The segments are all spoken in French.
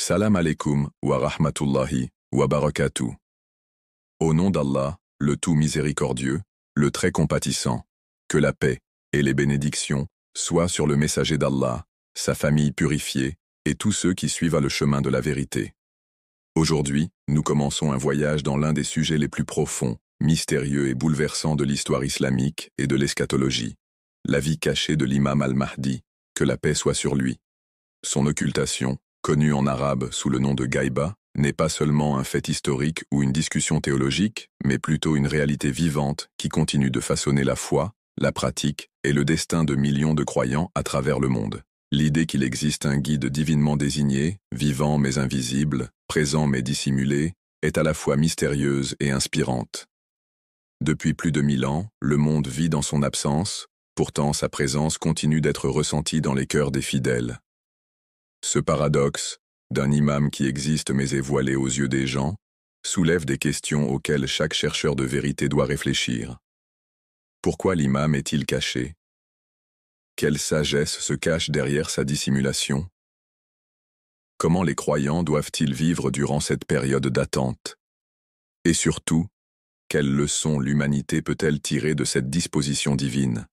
Salam alaikum wa rahmatullahi wa barakatuh. Au nom d'Allah, le tout miséricordieux, le très compatissant, que la paix et les bénédictions soient sur le messager d'Allah, sa famille purifiée et tous ceux qui suivent le chemin de la vérité. Aujourd'hui, nous commençons un voyage dans l'un des sujets les plus profonds, mystérieux et bouleversants de l'histoire islamique et de l'eschatologie, la vie cachée de l'imam al-Mahdi, que la paix soit sur lui. Son occultation, connue en arabe sous le nom de Gaïba, n'est pas seulement un fait historique ou une discussion théologique, mais plutôt une réalité vivante qui continue de façonner la foi, la pratique et le destin de millions de croyants à travers le monde. L'idée qu'il existe un guide divinement désigné, vivant mais invisible, présent mais dissimulé, est à la fois mystérieuse et inspirante. Depuis plus de 1000 ans, le monde vit dans son absence, pourtant sa présence continue d'être ressentie dans les cœurs des fidèles. Ce paradoxe, d'un imam qui existe mais est voilé aux yeux des gens, soulève des questions auxquelles chaque chercheur de vérité doit réfléchir. Pourquoi l'imam est-il caché? Quelle sagesse se cache derrière sa dissimulation? Comment les croyants doivent-ils vivre durant cette période d'attente? Et surtout, quelles leçons l'humanité peut-elle tirer de cette disposition divine?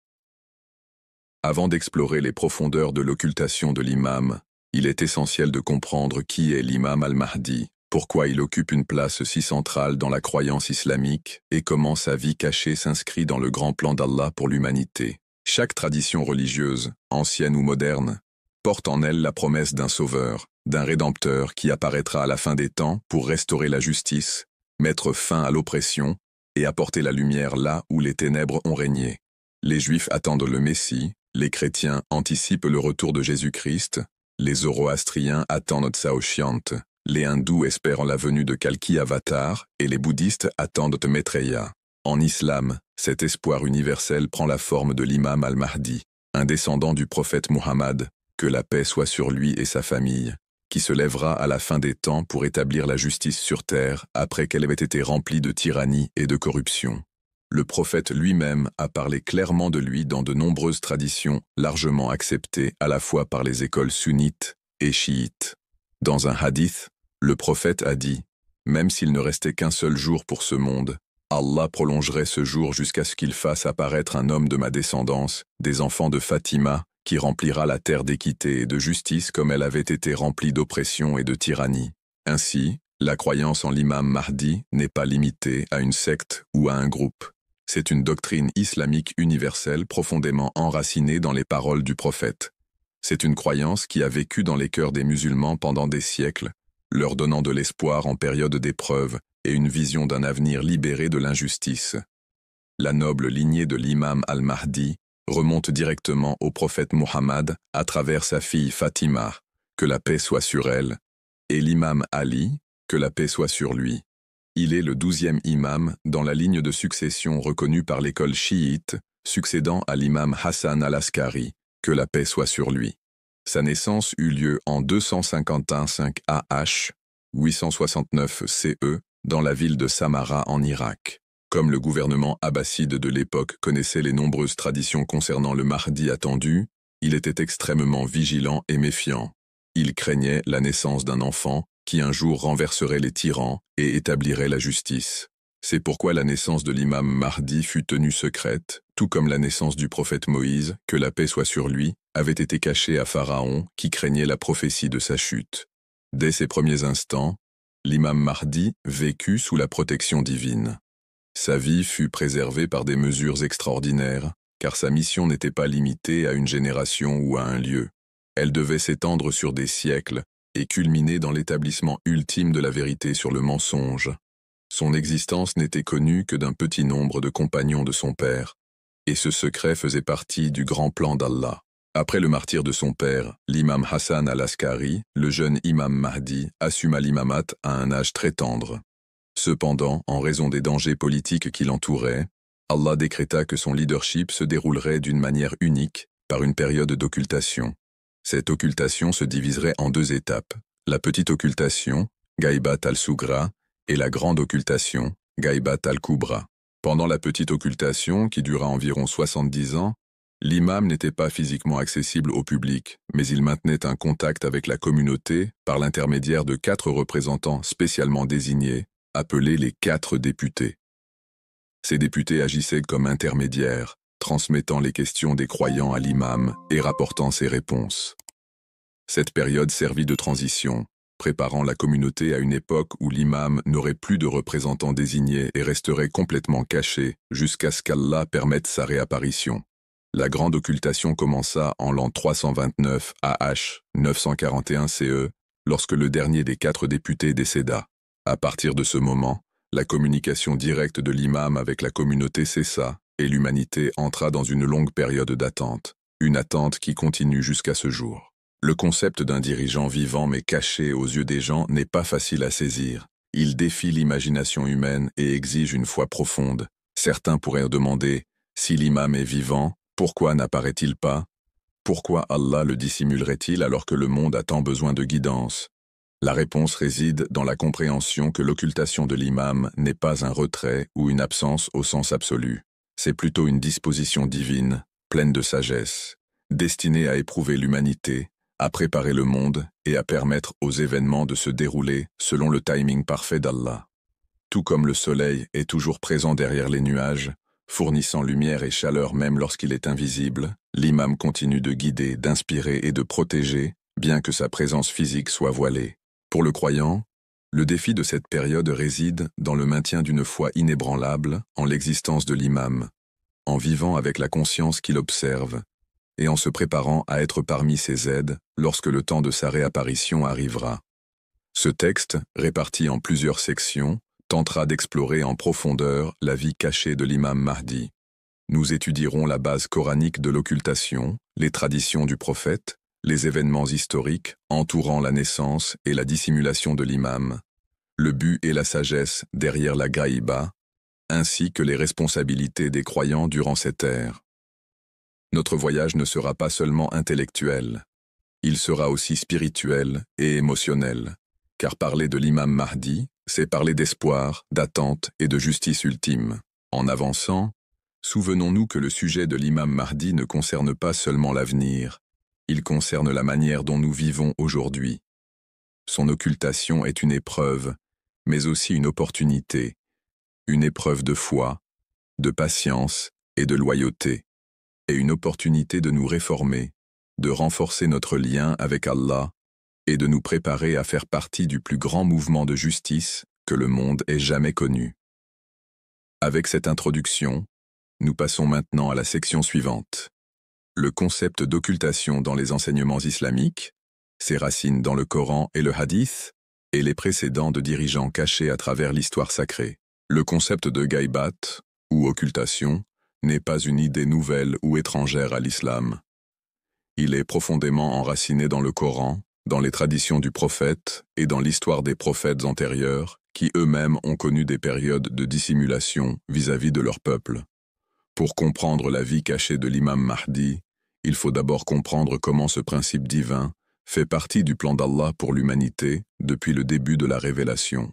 Avant d'explorer les profondeurs de l'occultation de l'imam, il est essentiel de comprendre qui est l'imam al-Mahdi, pourquoi il occupe une place si centrale dans la croyance islamique et comment sa vie cachée s'inscrit dans le grand plan d'Allah pour l'humanité. Chaque tradition religieuse, ancienne ou moderne, porte en elle la promesse d'un sauveur, d'un rédempteur qui apparaîtra à la fin des temps pour restaurer la justice, mettre fin à l'oppression et apporter la lumière là où les ténèbres ont régné. Les Juifs attendent le Messie, les chrétiens anticipent le retour de Jésus-Christ, les zoroastriens attendent Saoshyant, les hindous espèrent la venue de Kalki Avatar et les bouddhistes attendent Maitreya. En islam, cet espoir universel prend la forme de l'imam al-Mahdi, un descendant du prophète Muhammad, que la paix soit sur lui et sa famille, qui se lèvera à la fin des temps pour établir la justice sur terre après qu'elle avait été remplie de tyrannie et de corruption. Le prophète lui-même a parlé clairement de lui dans de nombreuses traditions largement acceptées à la fois par les écoles sunnites et chiites. Dans un hadith, le prophète a dit « Même s'il ne restait qu'un seul jour pour ce monde, Allah prolongerait ce jour jusqu'à ce qu'il fasse apparaître un homme de ma descendance, des enfants de Fatima, qui remplira la terre d'équité et de justice comme elle avait été remplie d'oppression et de tyrannie. » Ainsi, la croyance en l'imam Mahdi n'est pas limitée à une secte ou à un groupe. C'est une doctrine islamique universelle profondément enracinée dans les paroles du prophète. C'est une croyance qui a vécu dans les cœurs des musulmans pendant des siècles, leur donnant de l'espoir en période d'épreuve et une vision d'un avenir libéré de l'injustice. La noble lignée de l'imam al-Mahdi remonte directement au prophète Muhammad à travers sa fille Fatima, que la paix soit sur elle, et l'imam Ali, que la paix soit sur lui. Il est le 12e imam dans la ligne de succession reconnue par l'école chiite, succédant à l'imam Hassan al-Askari, que la paix soit sur lui. Sa naissance eut lieu en 251-5 AH, 869 CE, dans la ville de Samarra en Irak. Comme le gouvernement abbasside de l'époque connaissait les nombreuses traditions concernant le Mahdi attendu, il était extrêmement vigilant et méfiant. Il craignait la naissance d'un enfant qui un jour renverserait les tyrans et établirait la justice. C'est pourquoi la naissance de l'imam Mahdi fut tenue secrète, tout comme la naissance du prophète Moïse, que la paix soit sur lui, avait été cachée à Pharaon qui craignait la prophétie de sa chute. Dès ses premiers instants, l'imam Mahdi vécut sous la protection divine. Sa vie fut préservée par des mesures extraordinaires, car sa mission n'était pas limitée à une génération ou à un lieu. Elle devait s'étendre sur des siècles et culminer dans l'établissement ultime de la vérité sur le mensonge. Son existence n'était connue que d'un petit nombre de compagnons de son père, et ce secret faisait partie du grand plan d'Allah. Après le martyre de son père, l'imam Hassan al-Askari, le jeune imam Mahdi, assuma l'imamat à un âge très tendre. Cependant, en raison des dangers politiques qui l'entouraient, Allah décréta que son leadership se déroulerait d'une manière unique, par une période d'occultation. Cette occultation se diviserait en deux étapes, la petite occultation, Gaïbat al-Sugra, et la grande occultation, Gaïbat al-Kubra. Pendant la petite occultation, qui dura environ 70 ans, L'imam n'était pas physiquement accessible au public, mais il maintenait un contact avec la communauté par l'intermédiaire de 4 représentants spécialement désignés, appelés les 4 députés. Ces députés agissaient comme intermédiaires, transmettant les questions des croyants à l'imam et rapportant ses réponses. Cette période servit de transition, préparant la communauté à une époque où l'imam n'aurait plus de représentants désignés et resterait complètement caché jusqu'à ce qu'Allah permette sa réapparition. La grande occultation commença en l'an 329 AH 941 CE, lorsque le dernier des 4 députés décéda. À partir de ce moment, la communication directe de l'imam avec la communauté cessa et l'humanité entra dans une longue période d'attente, une attente qui continue jusqu'à ce jour. Le concept d'un dirigeant vivant mais caché aux yeux des gens n'est pas facile à saisir. Il défie l'imagination humaine et exige une foi profonde. Certains pourraient demander, si l'imam est vivant, pourquoi n'apparaît-il pas? Pourquoi Allah le dissimulerait-il alors que le monde a tant besoin de guidance? La réponse réside dans la compréhension que l'occultation de l'imam n'est pas un retrait ou une absence au sens absolu. C'est plutôt une disposition divine, pleine de sagesse, destinée à éprouver l'humanité, à préparer le monde et à permettre aux événements de se dérouler selon le timing parfait d'Allah. Tout comme le soleil est toujours présent derrière les nuages, fournissant lumière et chaleur même lorsqu'il est invisible, l'imam continue de guider, d'inspirer et de protéger, bien que sa présence physique soit voilée. Pour le croyant, le défi de cette période réside dans le maintien d'une foi inébranlable en l'existence de l'imam, en vivant avec la conscience qu'il observe, et en se préparant à être parmi ses aides lorsque le temps de sa réapparition arrivera. Ce texte, réparti en plusieurs sections, tentera d'explorer en profondeur la vie cachée de l'imam Mahdi. Nous étudierons la base coranique de l'occultation, les traditions du prophète, les événements historiques entourant la naissance et la dissimulation de l'imam, le but et la sagesse derrière la gaïba, ainsi que les responsabilités des croyants durant cette ère. Notre voyage ne sera pas seulement intellectuel, il sera aussi spirituel et émotionnel, car parler de l'imam Mahdi, c'est parler d'espoir, d'attente et de justice ultime. En avançant, souvenons-nous que le sujet de l'imam Mahdi ne concerne pas seulement l'avenir, il concerne la manière dont nous vivons aujourd'hui. Son occultation est une épreuve, mais aussi une opportunité, une épreuve de foi, de patience et de loyauté, et une opportunité de nous réformer, de renforcer notre lien avec Allah et de nous préparer à faire partie du plus grand mouvement de justice que le monde ait jamais connu. Avec cette introduction, nous passons maintenant à la section suivante. Le concept d'occultation dans les enseignements islamiques, ses racines dans le Coran et le Hadith, et les précédents de dirigeants cachés à travers l'histoire sacrée. Le concept de gaïbat, ou occultation, n'est pas une idée nouvelle ou étrangère à l'islam. Il est profondément enraciné dans le Coran, dans les traditions du prophète et dans l'histoire des prophètes antérieurs, qui eux-mêmes ont connu des périodes de dissimulation vis-à-vis de leur peuple. Pour comprendre la vie cachée de l'imam Mahdi, il faut d'abord comprendre comment ce principe divin fait partie du plan d'Allah pour l'humanité depuis le début de la révélation.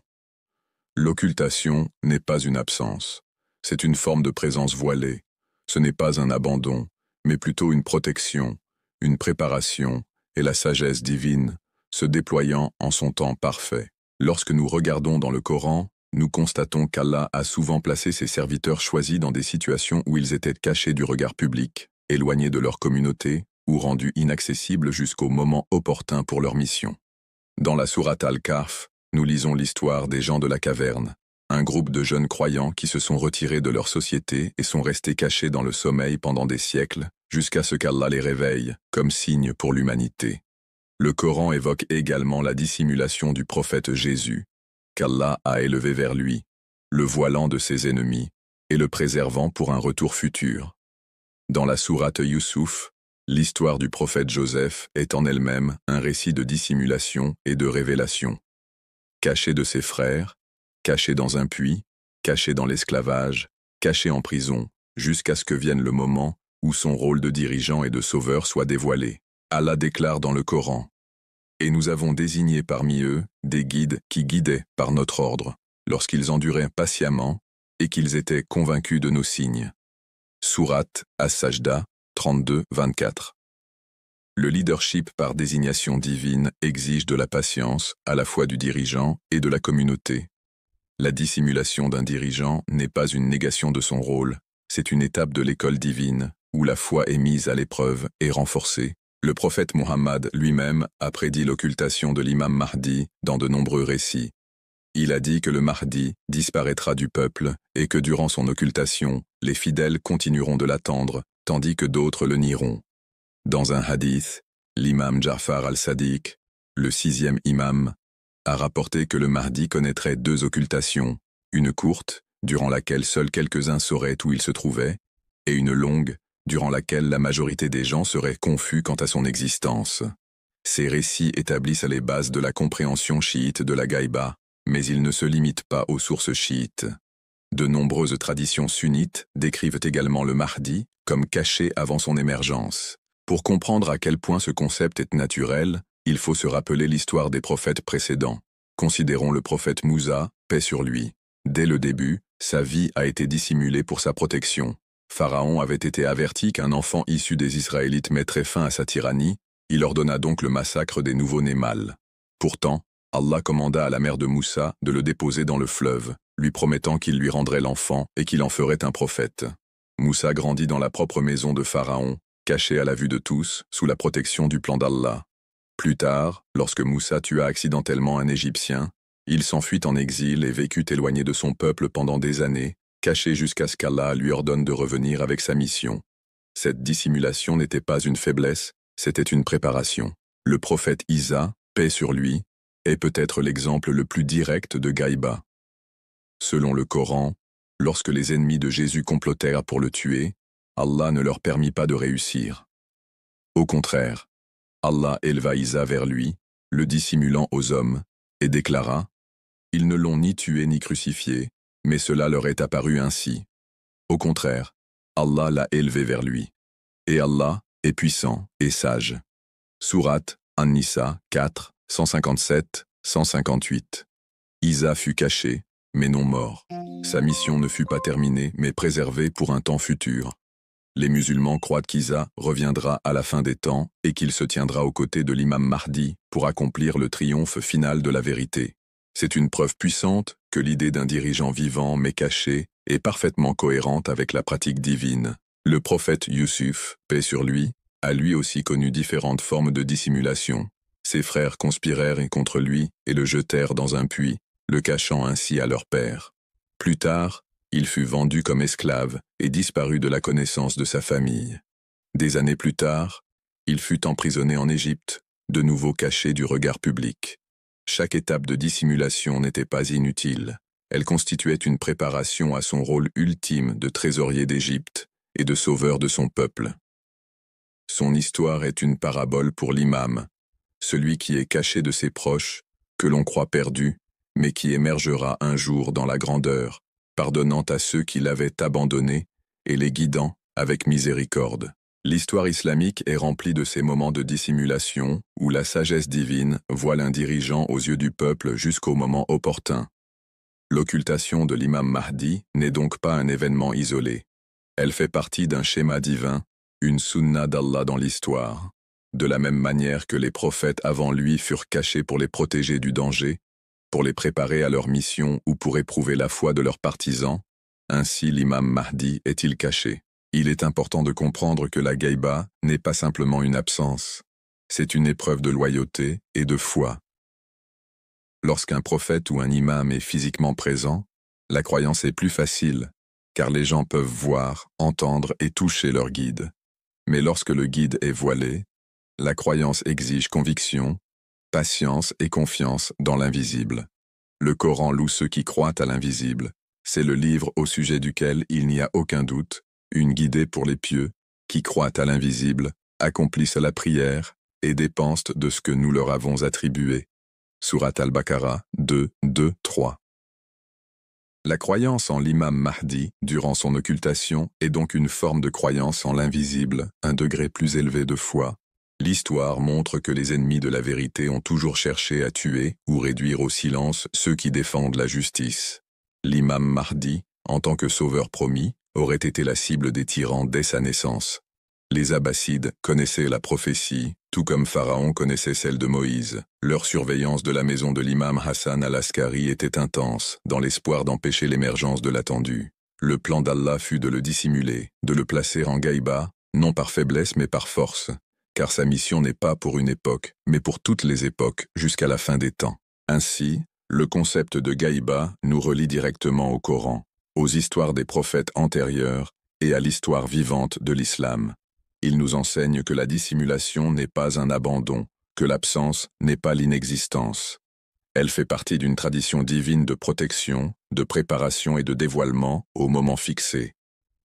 L'occultation n'est pas une absence, c'est une forme de présence voilée. Ce n'est pas un abandon, mais plutôt une protection, une préparation et la sagesse divine se déployant en son temps parfait. Lorsque nous regardons dans le Coran, nous constatons qu'Allah a souvent placé ses serviteurs choisis dans des situations où ils étaient cachés du regard public, éloignés de leur communauté ou rendus inaccessibles jusqu'au moment opportun pour leur mission. Dans la sourate Al-Kahf, nous lisons l'histoire des gens de la caverne, un groupe de jeunes croyants qui se sont retirés de leur société et sont restés cachés dans le sommeil pendant des siècles, jusqu'à ce qu'Allah les réveille, comme signe pour l'humanité. Le Coran évoque également la dissimulation du prophète Jésus, qu'Allah a élevé vers lui, le voilant de ses ennemis et le préservant pour un retour futur. Dans la sourate Youssouf, l'histoire du prophète Joseph est en elle-même un récit de dissimulation et de révélation. Caché de ses frères, caché dans un puits, caché dans l'esclavage, caché en prison, jusqu'à ce que vienne le moment où son rôle de dirigeant et de sauveur soit dévoilé. Allah déclare dans le Coran: « Et nous avons désigné parmi eux des guides qui guidaient par notre ordre, lorsqu'ils enduraient patiemment et qu'ils étaient convaincus de nos signes. » Sourate As-Sajda 32-24. Le leadership par désignation divine exige de la patience, à la fois du dirigeant et de la communauté. La dissimulation d'un dirigeant n'est pas une négation de son rôle, c'est une étape de l'école divine, où la foi est mise à l'épreuve et renforcée. Le prophète Muhammad lui-même a prédit l'occultation de l'imam Mahdi dans de nombreux récits. Il a dit que le Mahdi disparaîtra du peuple et que durant son occultation, les fidèles continueront de l'attendre, tandis que d'autres le nieront. Dans un hadith, l'imam Ja'far al-Sadiq, le 6e imam, a rapporté que le Mahdi connaîtrait 2 occultations, une courte, durant laquelle seuls quelques-uns sauraient où il se trouvait, et une longue, durant laquelle la majorité des gens seraient confus quant à son existence. Ces récits établissent les bases de la compréhension chiite de la Gaïba, mais ils ne se limitent pas aux sources chiites. De nombreuses traditions sunnites décrivent également le Mahdi comme caché avant son émergence. Pour comprendre à quel point ce concept est naturel, il faut se rappeler l'histoire des prophètes précédents. Considérons le prophète Moussa, paix sur lui. Dès le début, sa vie a été dissimulée pour sa protection. Pharaon avait été averti qu'un enfant issu des Israélites mettrait fin à sa tyrannie, il ordonna donc le massacre des nouveau-nés mâles. Pourtant, Allah commanda à la mère de Moussa de le déposer dans le fleuve, lui promettant qu'il lui rendrait l'enfant et qu'il en ferait un prophète. Moussa grandit dans la propre maison de Pharaon, caché à la vue de tous, sous la protection du plan d'Allah. Plus tard, lorsque Moussa tua accidentellement un Égyptien, il s'enfuit en exil et vécut éloigné de son peuple pendant des années, caché jusqu'à ce qu'Allah lui ordonne de revenir avec sa mission. Cette dissimulation n'était pas une faiblesse, c'était une préparation. Le prophète Isa, paix sur lui, est peut-être l'exemple le plus direct de Gaïba. Selon le Coran, lorsque les ennemis de Jésus complotèrent pour le tuer, Allah ne leur permit pas de réussir. Au contraire, Allah éleva Isa vers lui, le dissimulant aux hommes, et déclara « Ils ne l'ont ni tué ni crucifié, mais cela leur est apparu ainsi. Au contraire, Allah l'a élevé vers lui. Et Allah est puissant et sage. » Sourate An-Nisa 4, 157-158. Isa fut caché, mais non mort. Sa mission ne fut pas terminée, mais préservée pour un temps futur. Les musulmans croient qu'Isa reviendra à la fin des temps et qu'il se tiendra aux côtés de l'imam Mahdi pour accomplir le triomphe final de la vérité. C'est une preuve puissante que l'idée d'un dirigeant vivant mais caché est parfaitement cohérente avec la pratique divine. Le prophète Yusuf, paix sur lui, a lui aussi connu différentes formes de dissimulation. Ses frères conspirèrent contre lui et le jetèrent dans un puits, le cachant ainsi à leur père. Plus tard, il fut vendu comme esclave et disparut de la connaissance de sa famille. Des années plus tard, il fut emprisonné en Égypte, de nouveau caché du regard public. Chaque étape de dissimulation n'était pas inutile. Elle constituait une préparation à son rôle ultime de trésorier d'Égypte et de sauveur de son peuple. Son histoire est une parabole pour l'imam, celui qui est caché de ses proches, que l'on croit perdu, mais qui émergera un jour dans la grandeur, pardonnant à ceux qui l'avaient abandonné et les guidant avec miséricorde. L'histoire islamique est remplie de ces moments de dissimulation où la sagesse divine voile un dirigeant aux yeux du peuple jusqu'au moment opportun. L'occultation de l'imam Mahdi n'est donc pas un événement isolé. Elle fait partie d'un schéma divin, une sunna d'Allah dans l'histoire. De la même manière que les prophètes avant lui furent cachés pour les protéger du danger, pour les préparer à leur mission ou pour éprouver la foi de leurs partisans, ainsi l'imam Mahdi est-il caché. Il est important de comprendre que la Gaïba n'est pas simplement une absence, c'est une épreuve de loyauté et de foi. Lorsqu'un prophète ou un imam est physiquement présent, la croyance est plus facile, car les gens peuvent voir, entendre et toucher leur guide. Mais lorsque le guide est voilé, la croyance exige conviction, patience et confiance dans l'invisible. Le Coran loue ceux qui croient à l'invisible. C'est le livre au sujet duquel il n'y a aucun doute, une guidée pour les pieux, qui croient à l'invisible, accomplissent la prière et dépensent de ce que nous leur avons attribué. Sourate Al-Baqarah 2, 2, 3. La croyance en l'imam Mahdi, durant son occultation, est donc une forme de croyance en l'invisible, un degré plus élevé de foi. L'histoire montre que les ennemis de la vérité ont toujours cherché à tuer ou réduire au silence ceux qui défendent la justice. L'imam Mahdi, en tant que sauveur promis, aurait été la cible des tyrans dès sa naissance. Les Abbassides connaissaient la prophétie, tout comme Pharaon connaissait celle de Moïse. Leur surveillance de la maison de l'imam Hassan al-Askari était intense, dans l'espoir d'empêcher l'émergence de l'attendu. Le plan d'Allah fut de le dissimuler, de le placer en gaïba, non par faiblesse mais par force, car sa mission n'est pas pour une époque, mais pour toutes les époques, jusqu'à la fin des temps. Ainsi, le concept de gaïba nous relie directement au Coran, aux histoires des prophètes antérieurs et à l'histoire vivante de l'islam. Il nous enseigne que la dissimulation n'est pas un abandon, que l'absence n'est pas l'inexistence. Elle fait partie d'une tradition divine de protection, de préparation et de dévoilement au moment fixé.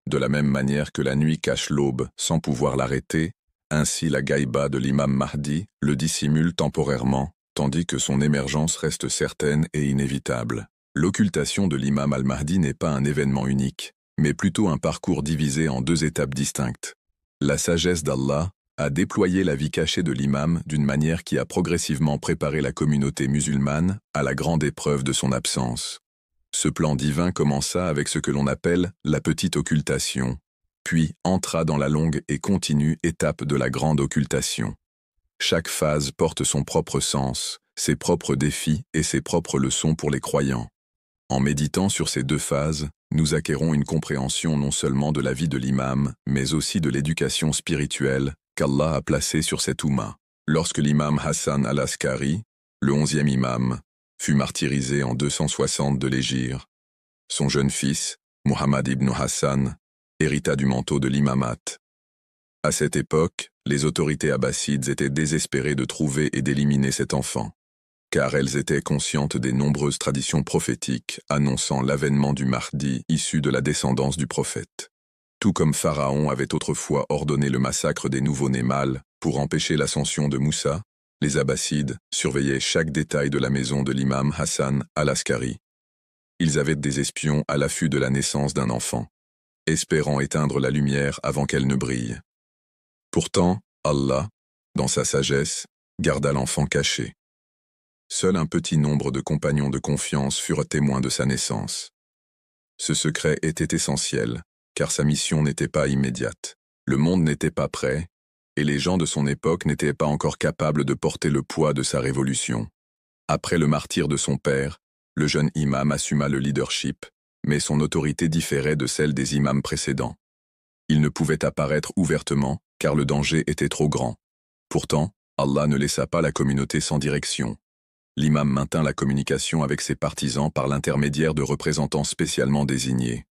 De la même manière que la nuit cache l'aube sans pouvoir l'arrêter, ainsi la gaïba de l'imam Mahdi le dissimule temporairement, tandis que son émergence reste certaine et inévitable. L'occultation de l'imam al-Mahdi n'est pas un événement unique, mais plutôt un parcours divisé en deux étapes distinctes. La sagesse d'Allah a déployé la vie cachée de l'imam d'une manière qui a progressivement préparé la communauté musulmane à la grande épreuve de son absence. Ce plan divin commença avec ce que l'on appelle la petite occultation, puis entra dans la longue et continue étape de la grande occultation. Chaque phase porte son propre sens, ses propres défis et ses propres leçons pour les croyants. En méditant sur ces deux phases, nous acquérons une compréhension non seulement de la vie de l'imam, mais aussi de l'éducation spirituelle qu'Allah a placée sur cette Oumma. Lorsque l'imam Hassan al-Askari, le 11e imam, fut martyrisé en 260 de l'Hégire, son jeune fils, Muhammad ibn Hassan, hérita du manteau de l'imamat. À cette époque, les autorités abbassides étaient désespérées de trouver et d'éliminer cet enfant, car elles étaient conscientes des nombreuses traditions prophétiques annonçant l'avènement du Mahdi issu de la descendance du prophète. Tout comme Pharaon avait autrefois ordonné le massacre des nouveau-nés mâles pour empêcher l'ascension de Moussa, les Abbassides surveillaient chaque détail de la maison de l'imam Hassan al-Askari. Ils avaient des espions à l'affût de la naissance d'un enfant, espérant éteindre la lumière avant qu'elle ne brille. Pourtant, Allah, dans sa sagesse, garda l'enfant caché. Seul un petit nombre de compagnons de confiance furent témoins de sa naissance. Ce secret était essentiel, car sa mission n'était pas immédiate. Le monde n'était pas prêt, et les gens de son époque n'étaient pas encore capables de porter le poids de sa révolution. Après le martyre de son père, le jeune imam assuma le leadership, mais son autorité différait de celle des imams précédents. Il ne pouvait apparaître ouvertement, car le danger était trop grand. Pourtant, Allah ne laissa pas la communauté sans direction. L'imam maintint la communication avec ses partisans par l'intermédiaire de représentants spécialement désignés.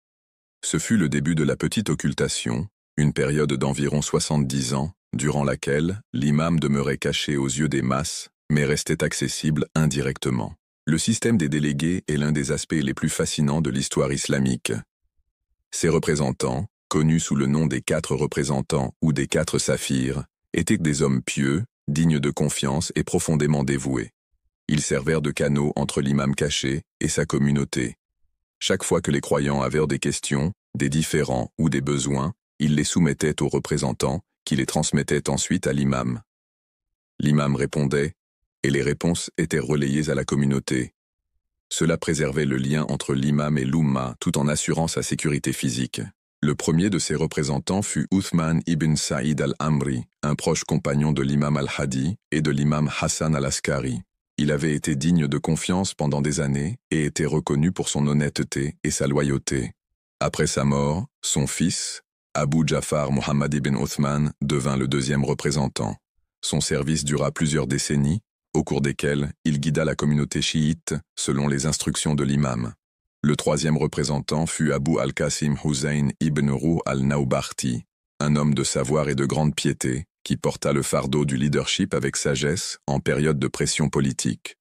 Ce fut le début de la petite occultation, une période d'environ 70 ans, durant laquelle l'imam demeurait caché aux yeux des masses, mais restait accessible indirectement. Le système des délégués est l'un des aspects les plus fascinants de l'histoire islamique. Ces représentants, connus sous le nom des 4 représentants ou des 4 saphirs, étaient des hommes pieux, dignes de confiance et profondément dévoués. Ils servèrent de canaux entre l'imam caché et sa communauté. Chaque fois que les croyants avaient des questions, des différends ou des besoins, ils les soumettaient aux représentants, qui les transmettaient ensuite à l'imam. L'imam répondait, et les réponses étaient relayées à la communauté. Cela préservait le lien entre l'imam et l'Oumma tout en assurant sa sécurité physique. Le premier de ces représentants fut Uthman ibn Saïd al-Amri, un proche compagnon de l'imam al-Hadi et de l'imam Hassan al-Askari. Il avait été digne de confiance pendant des années et était reconnu pour son honnêteté et sa loyauté. Après sa mort, son fils, Abu Ja'far Muhammad ibn Uthman, devint le deuxième représentant. Son service dura plusieurs décennies, au cours desquelles il guida la communauté chiite selon les instructions de l'imam. Le troisième représentant fut Abu al-Qasim Hussein ibn Ruh al-Naubarti, un homme de savoir et de grande piété, qui porta le fardeau du leadership avec sagesse en période de pression politique.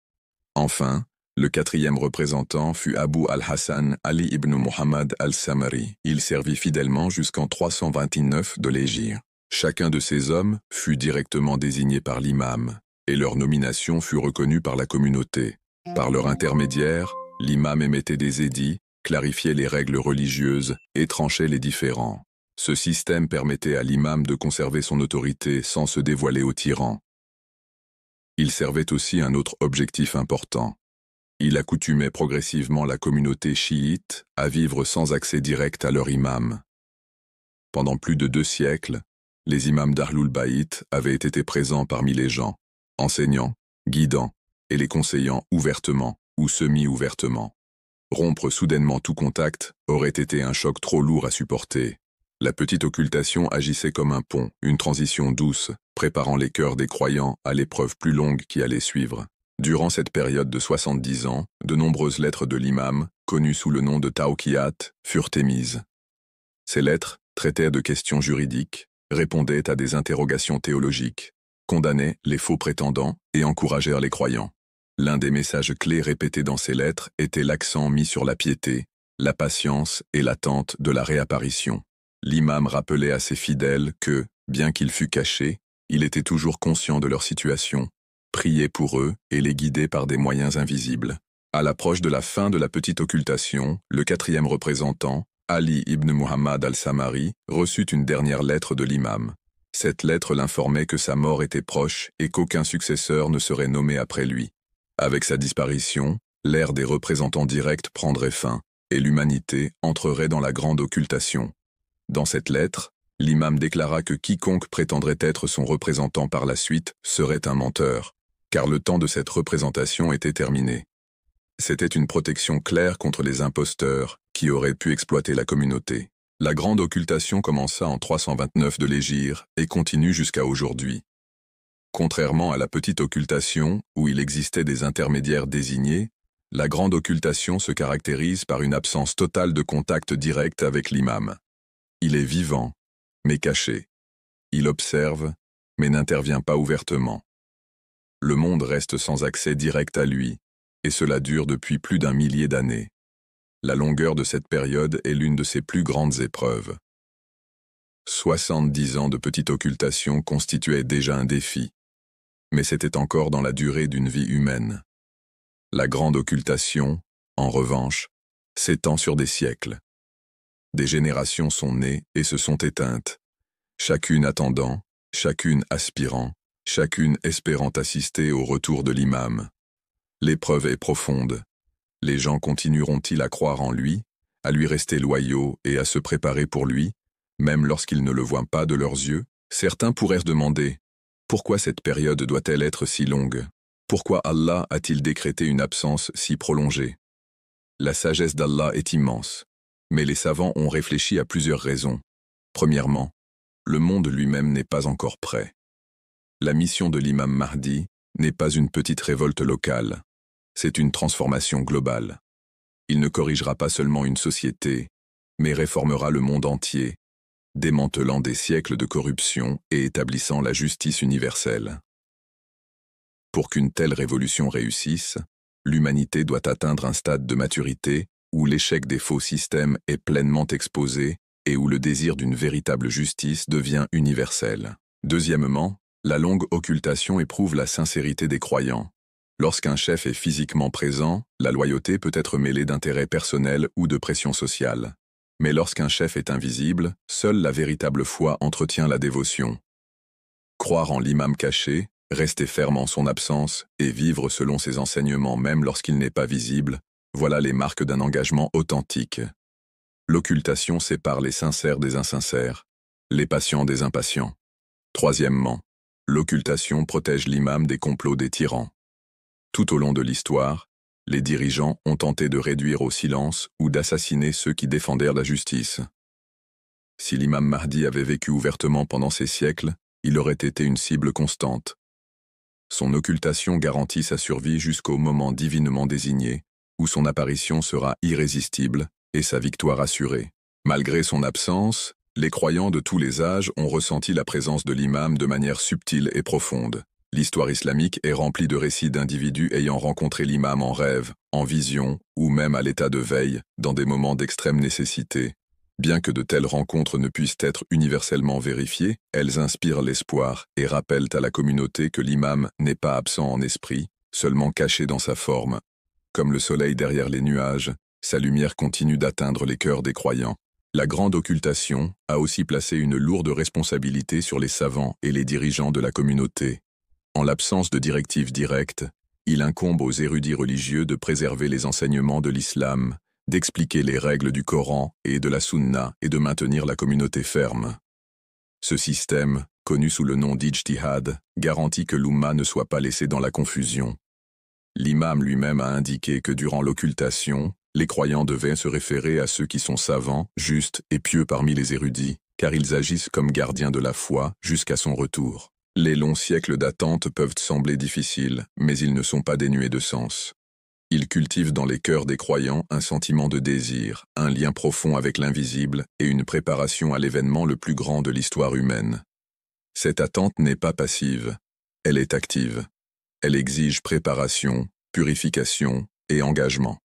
Enfin, le quatrième représentant fut Abu al-Hassan Ali ibn Muhammad al-Samari. Il servit fidèlement jusqu'en 329 de l'Hégire. Chacun de ces hommes fut directement désigné par l'imam, et leur nomination fut reconnue par la communauté. Par leur intermédiaire, l'imam émettait des édits, clarifiait les règles religieuses et tranchait les différends. Ce système permettait à l'imam de conserver son autorité sans se dévoiler aux tyrans. Il servait aussi un autre objectif important. Il accoutumait progressivement la communauté chiite à vivre sans accès direct à leur imam. Pendant plus de 2 siècles, les imams d'Ahlul Bayt avaient été présents parmi les gens, enseignant, guidant et les conseillant ouvertement ou semi-ouvertement. Rompre soudainement tout contact aurait été un choc trop lourd à supporter. La petite occultation agissait comme un pont, une transition douce, préparant les cœurs des croyants à l'épreuve plus longue qui allait suivre. Durant cette période de 70 ans, de nombreuses lettres de l'imam, connues sous le nom de Tawqiyat, furent émises. Ces lettres traitaient de questions juridiques, répondaient à des interrogations théologiques, condamnaient les faux prétendants et encouragèrent les croyants. L'un des messages clés répétés dans ces lettres était l'accent mis sur la piété, la patience et l'attente de la réapparition. L'imam rappelait à ses fidèles que, bien qu'il fût caché, il était toujours conscient de leur situation, priait pour eux et les guidait par des moyens invisibles. À l'approche de la fin de la petite occultation, le 4e représentant, Ali ibn Muhammad al-Samari, reçut une dernière lettre de l'imam. Cette lettre l'informait que sa mort était proche et qu'aucun successeur ne serait nommé après lui. Avec sa disparition, l'ère des représentants directs prendrait fin, et l'humanité entrerait dans la grande occultation. Dans cette lettre, l'imam déclara que quiconque prétendrait être son représentant par la suite serait un menteur, car le temps de cette représentation était terminé. C'était une protection claire contre les imposteurs qui auraient pu exploiter la communauté. La grande occultation commença en 329 de l'Hégire et continue jusqu'à aujourd'hui. Contrairement à la petite occultation, où il existait des intermédiaires désignés, la grande occultation se caractérise par une absence totale de contact direct avec l'imam. Il est vivant, mais caché. Il observe, mais n'intervient pas ouvertement. Le monde reste sans accès direct à lui, et cela dure depuis plus d'1 millier d'années. La longueur de cette période est l'une de ses plus grandes épreuves. 70 ans de petite occultation constituaient déjà un défi, mais c'était encore dans la durée d'une vie humaine. La grande occultation, en revanche, s'étend sur des siècles. Des générations sont nées et se sont éteintes, chacune attendant, chacune aspirant, chacune espérant assister au retour de l'imam. L'épreuve est profonde. Les gens continueront-ils à croire en lui, à lui rester loyaux et à se préparer pour lui, même lorsqu'ils ne le voient pas de leurs yeux? Certains pourraient se demander, pourquoi cette période doit-elle être si longue? Pourquoi Allah a-t-il décrété une absence si prolongée? La sagesse d'Allah est immense, mais les savants ont réfléchi à plusieurs raisons. Premièrement, le monde lui-même n'est pas encore prêt. La mission de l'imam Mahdi n'est pas une petite révolte locale, c'est une transformation globale. Il ne corrigera pas seulement une société, mais réformera le monde entier, démantelant des siècles de corruption et établissant la justice universelle. Pour qu'une telle révolution réussisse, l'humanité doit atteindre un stade de maturité où l'échec des faux systèmes est pleinement exposé et où le désir d'une véritable justice devient universel. Deuxièmement, la longue occultation éprouve la sincérité des croyants. Lorsqu'un chef est physiquement présent, la loyauté peut être mêlée d'intérêts personnels ou de pression sociale. Mais lorsqu'un chef est invisible, seule la véritable foi entretient la dévotion. Croire en l'imam caché, rester ferme en son absence et vivre selon ses enseignements même lorsqu'il n'est pas visible, voilà les marques d'un engagement authentique. L'occultation sépare les sincères des insincères, les patients des impatients. Troisièmement, l'occultation protège l'imam des complots des tyrans. Tout au long de l'histoire, les dirigeants ont tenté de réduire au silence ou d'assassiner ceux qui défendèrent la justice. Si l'imam Mahdi avait vécu ouvertement pendant ces siècles, il aurait été une cible constante. Son occultation garantit sa survie jusqu'au moment divinement désigné, où son apparition sera irrésistible et sa victoire assurée. Malgré son absence, les croyants de tous les âges ont ressenti la présence de l'imam de manière subtile et profonde. L'histoire islamique est remplie de récits d'individus ayant rencontré l'imam en rêve, en vision, ou même à l'état de veille, dans des moments d'extrême nécessité. Bien que de telles rencontres ne puissent être universellement vérifiées, elles inspirent l'espoir et rappellent à la communauté que l'imam n'est pas absent en esprit, seulement caché dans sa forme. Comme le soleil derrière les nuages, sa lumière continue d'atteindre les cœurs des croyants. La grande occultation a aussi placé une lourde responsabilité sur les savants et les dirigeants de la communauté. En l'absence de directives directes, il incombe aux érudits religieux de préserver les enseignements de l'islam, d'expliquer les règles du Coran et de la Sunna et de maintenir la communauté ferme. Ce système, connu sous le nom d'Ijtihad, garantit que l'Oumma ne soit pas laissée dans la confusion. L'imam lui-même a indiqué que durant l'occultation, les croyants devaient se référer à ceux qui sont savants, justes et pieux parmi les érudits, car ils agissent comme gardiens de la foi jusqu'à son retour. Les longs siècles d'attente peuvent sembler difficiles, mais ils ne sont pas dénués de sens. Ils cultivent dans les cœurs des croyants un sentiment de désir, un lien profond avec l'invisible et une préparation à l'événement le plus grand de l'histoire humaine. Cette attente n'est pas passive, elle est active. Elle exige préparation, purification et engagement.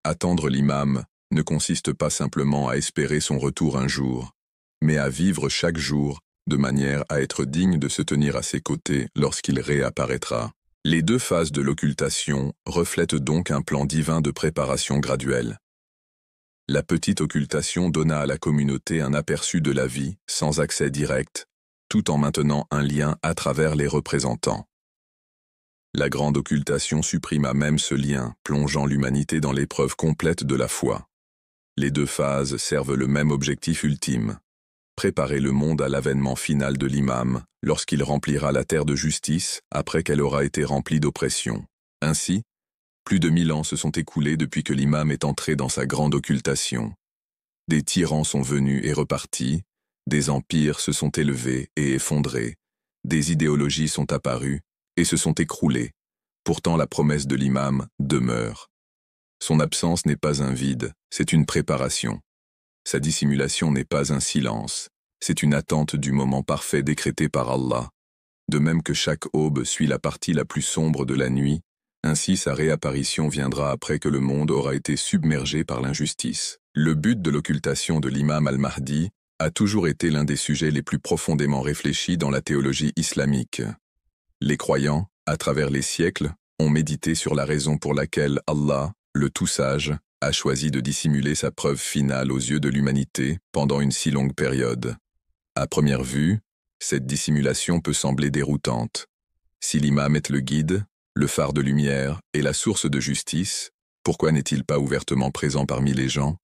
Attendre l'imam ne consiste pas simplement à espérer son retour un jour, mais à vivre chaque jour de manière à être digne de se tenir à ses côtés lorsqu'il réapparaîtra. Les deux phases de l'occultation reflètent donc un plan divin de préparation graduelle. La petite occultation donna à la communauté un aperçu de la vie sans accès direct, tout en maintenant un lien à travers les représentants. La grande occultation supprima même ce lien, plongeant l'humanité dans l'épreuve complète de la foi. Les deux phases servent le même objectif ultime: préparer le monde à l'avènement final de l'imam, lorsqu'il remplira la terre de justice après qu'elle aura été remplie d'oppression. Ainsi, plus de 1000 ans se sont écoulés depuis que l'imam est entré dans sa grande occultation. Des tyrans sont venus et repartis, des empires se sont élevés et effondrés, des idéologies sont apparues et se sont écroulées. Pourtant la promesse de l'imam demeure. Son absence n'est pas un vide, c'est une préparation. Sa dissimulation n'est pas un silence, c'est une attente du moment parfait décrété par Allah. De même que chaque aube suit la partie la plus sombre de la nuit, ainsi sa réapparition viendra après que le monde aura été submergé par l'injustice. Le but de l'occultation de l'imam al-Mahdi a toujours été l'un des sujets les plus profondément réfléchis dans la théologie islamique. Les croyants, à travers les siècles, ont médité sur la raison pour laquelle Allah, le Tout-Sage, a choisi de dissimuler sa preuve finale aux yeux de l'humanité pendant une si longue période. À première vue, cette dissimulation peut sembler déroutante. Si l'imam est le guide, le phare de lumière et la source de justice, pourquoi n'est-il pas ouvertement présent parmi les gens?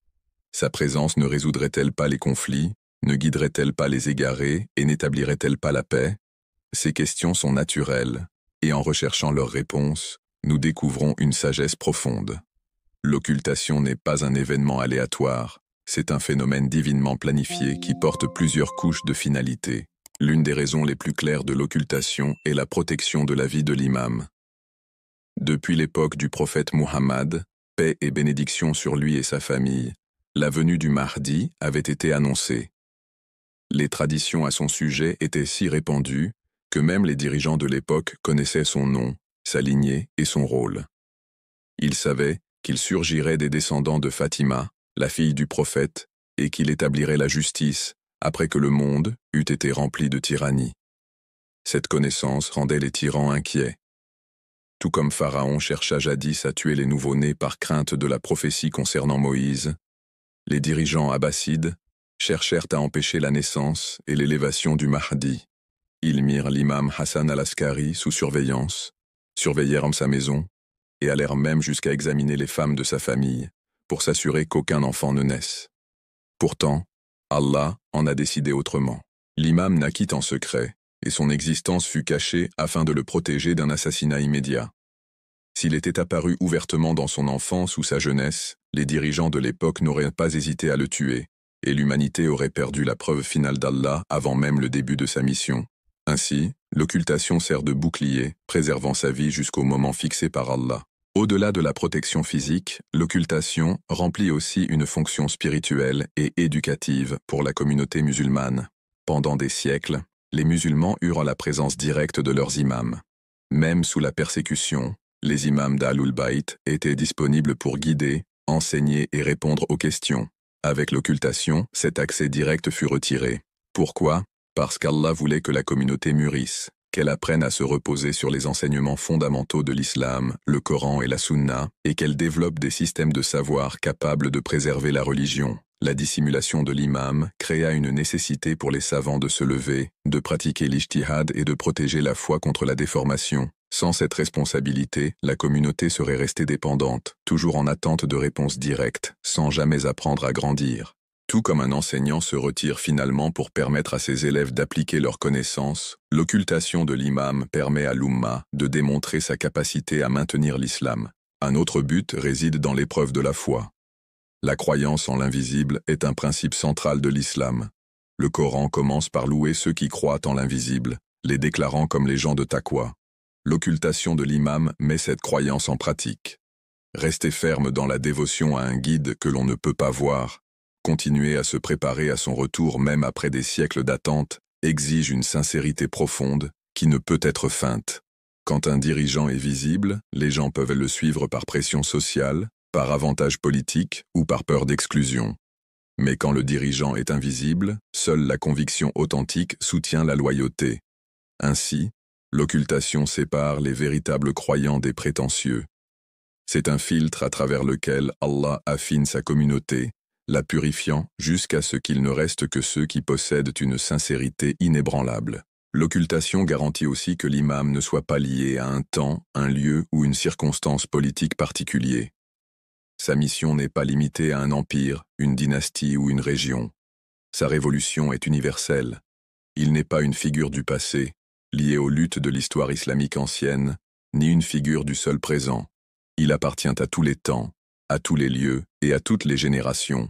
Sa présence ne résoudrait-elle pas les conflits, ne guiderait-elle pas les égarés et n'établirait-elle pas la paix? Ces questions sont naturelles, et en recherchant leurs réponses, nous découvrons une sagesse profonde. L'occultation n'est pas un événement aléatoire, c'est un phénomène divinement planifié qui porte plusieurs couches de finalité. L'une des raisons les plus claires de l'occultation est la protection de la vie de l'imam. Depuis l'époque du prophète Muhammad, paix et bénédiction sur lui et sa famille, la venue du Mahdi avait été annoncée. Les traditions à son sujet étaient si répandues que même les dirigeants de l'époque connaissaient son nom, sa lignée et son rôle. Ils savaient qu'il surgirait des descendants de Fatima, la fille du prophète, et qu'il établirait la justice après que le monde eût été rempli de tyrannie. Cette connaissance rendait les tyrans inquiets. Tout comme Pharaon chercha jadis à tuer les nouveau-nés par crainte de la prophétie concernant Moïse, les dirigeants abbassides cherchèrent à empêcher la naissance et l'élévation du Mahdi. Ils mirent l'imam Hassan al-Askari sous surveillance, surveillèrent sa maison, et allèrent même jusqu'à examiner les femmes de sa famille, pour s'assurer qu'aucun enfant ne naisse. Pourtant, Allah en a décidé autrement. L'imam naquit en secret, et son existence fut cachée afin de le protéger d'un assassinat immédiat. S'il était apparu ouvertement dans son enfance ou sa jeunesse, les dirigeants de l'époque n'auraient pas hésité à le tuer, et l'humanité aurait perdu la preuve finale d'Allah avant même le début de sa mission. Ainsi, l'occultation sert de bouclier, préservant sa vie jusqu'au moment fixé par Allah. Au-delà de la protection physique, l'occultation remplit aussi une fonction spirituelle et éducative pour la communauté musulmane. Pendant des siècles, les musulmans eurent la présence directe de leurs imams. Même sous la persécution, les imams d'Ahlul Bayt étaient disponibles pour guider, enseigner et répondre aux questions. Avec l'occultation, cet accès direct fut retiré. Pourquoi? Parce qu'Allah voulait que la communauté mûrisse, qu'elle apprenne à se reposer sur les enseignements fondamentaux de l'islam, le Coran et la Sunna, et qu'elle développe des systèmes de savoir capables de préserver la religion. La dissimulation de l'imam créa une nécessité pour les savants de se lever, de pratiquer l'ijtihad et de protéger la foi contre la déformation. Sans cette responsabilité, la communauté serait restée dépendante, toujours en attente de réponses directes, sans jamais apprendre à grandir. Tout comme un enseignant se retire finalement pour permettre à ses élèves d'appliquer leurs connaissances, l'occultation de l'imam permet à l'Oumma de démontrer sa capacité à maintenir l'islam. Un autre but réside dans l'épreuve de la foi. La croyance en l'invisible est un principe central de l'islam. Le Coran commence par louer ceux qui croient en l'invisible, les déclarant comme les gens de taqwa. L'occultation de l'imam met cette croyance en pratique. Rester ferme dans la dévotion à un guide que l'on ne peut pas voir, continuer à se préparer à son retour même après des siècles d'attente, exige une sincérité profonde qui ne peut être feinte. Quand un dirigeant est visible, les gens peuvent le suivre par pression sociale, par avantage politique ou par peur d'exclusion. Mais quand le dirigeant est invisible, seule la conviction authentique soutient la loyauté. Ainsi, l'occultation sépare les véritables croyants des prétentieux. C'est un filtre à travers lequel Allah affine sa communauté, la purifiant jusqu'à ce qu'il ne reste que ceux qui possèdent une sincérité inébranlable. L'occultation garantit aussi que l'imam ne soit pas lié à un temps, un lieu ou une circonstance politique particulier. Sa mission n'est pas limitée à un empire, une dynastie ou une région. Sa révolution est universelle. Il n'est pas une figure du passé, liée aux luttes de l'histoire islamique ancienne, ni une figure du seul présent. Il appartient à tous les temps, à tous les lieux et à toutes les générations.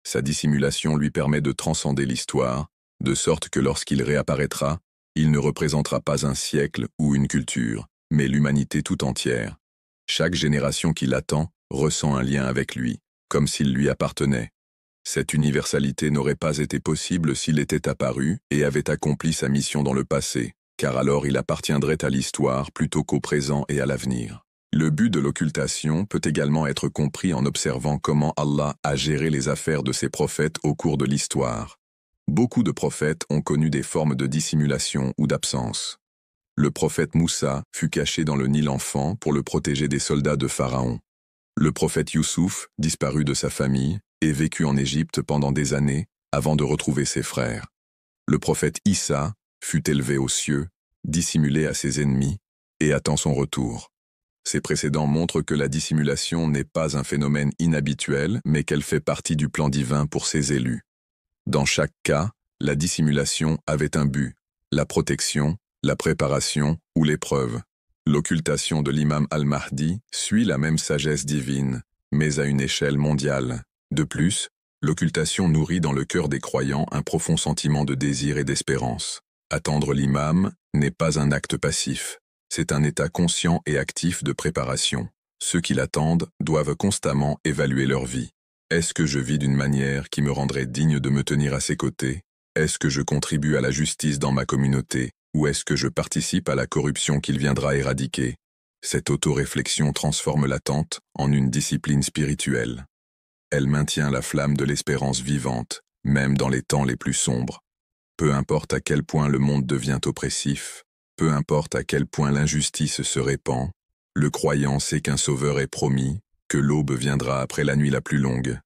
Sa dissimulation lui permet de transcender l'histoire, de sorte que lorsqu'il réapparaîtra, il ne représentera pas un siècle ou une culture, mais l'humanité tout entière. Chaque génération qui l'attend ressent un lien avec lui, comme s'il lui appartenait. Cette universalité n'aurait pas été possible s'il était apparu et avait accompli sa mission dans le passé, car alors il appartiendrait à l'histoire plutôt qu'au présent et à l'avenir. Le but de l'occultation peut également être compris en observant comment Allah a géré les affaires de ses prophètes au cours de l'histoire. Beaucoup de prophètes ont connu des formes de dissimulation ou d'absence. Le prophète Moussa fut caché dans le Nil enfant pour le protéger des soldats de Pharaon. Le prophète Youssouf disparut de sa famille et vécut en Égypte pendant des années avant de retrouver ses frères. Le prophète Issa fut élevé aux cieux, dissimulé à ses ennemis et attend son retour. Ces précédents montrent que la dissimulation n'est pas un phénomène inhabituel, mais qu'elle fait partie du plan divin pour ses élus. Dans chaque cas, la dissimulation avait un but, la protection, la préparation ou l'épreuve. L'occultation de l'imam al-Mahdi suit la même sagesse divine, mais à une échelle mondiale. De plus, l'occultation nourrit dans le cœur des croyants un profond sentiment de désir et d'espérance. Attendre l'imam n'est pas un acte passif. C'est un état conscient et actif de préparation. Ceux qui l'attendent doivent constamment évaluer leur vie. Est-ce que je vis d'une manière qui me rendrait digne de me tenir à ses côtés? Est-ce que je contribue à la justice dans ma communauté? Ou est-ce que je participe à la corruption qu'il viendra éradiquer? Cette autoréflexion transforme l'attente en une discipline spirituelle. Elle maintient la flamme de l'espérance vivante, même dans les temps les plus sombres. Peu importe à quel point le monde devient oppressif, peu importe à quel point l'injustice se répand, le croyant sait qu'un sauveur est promis, que l'aube viendra après la nuit la plus longue.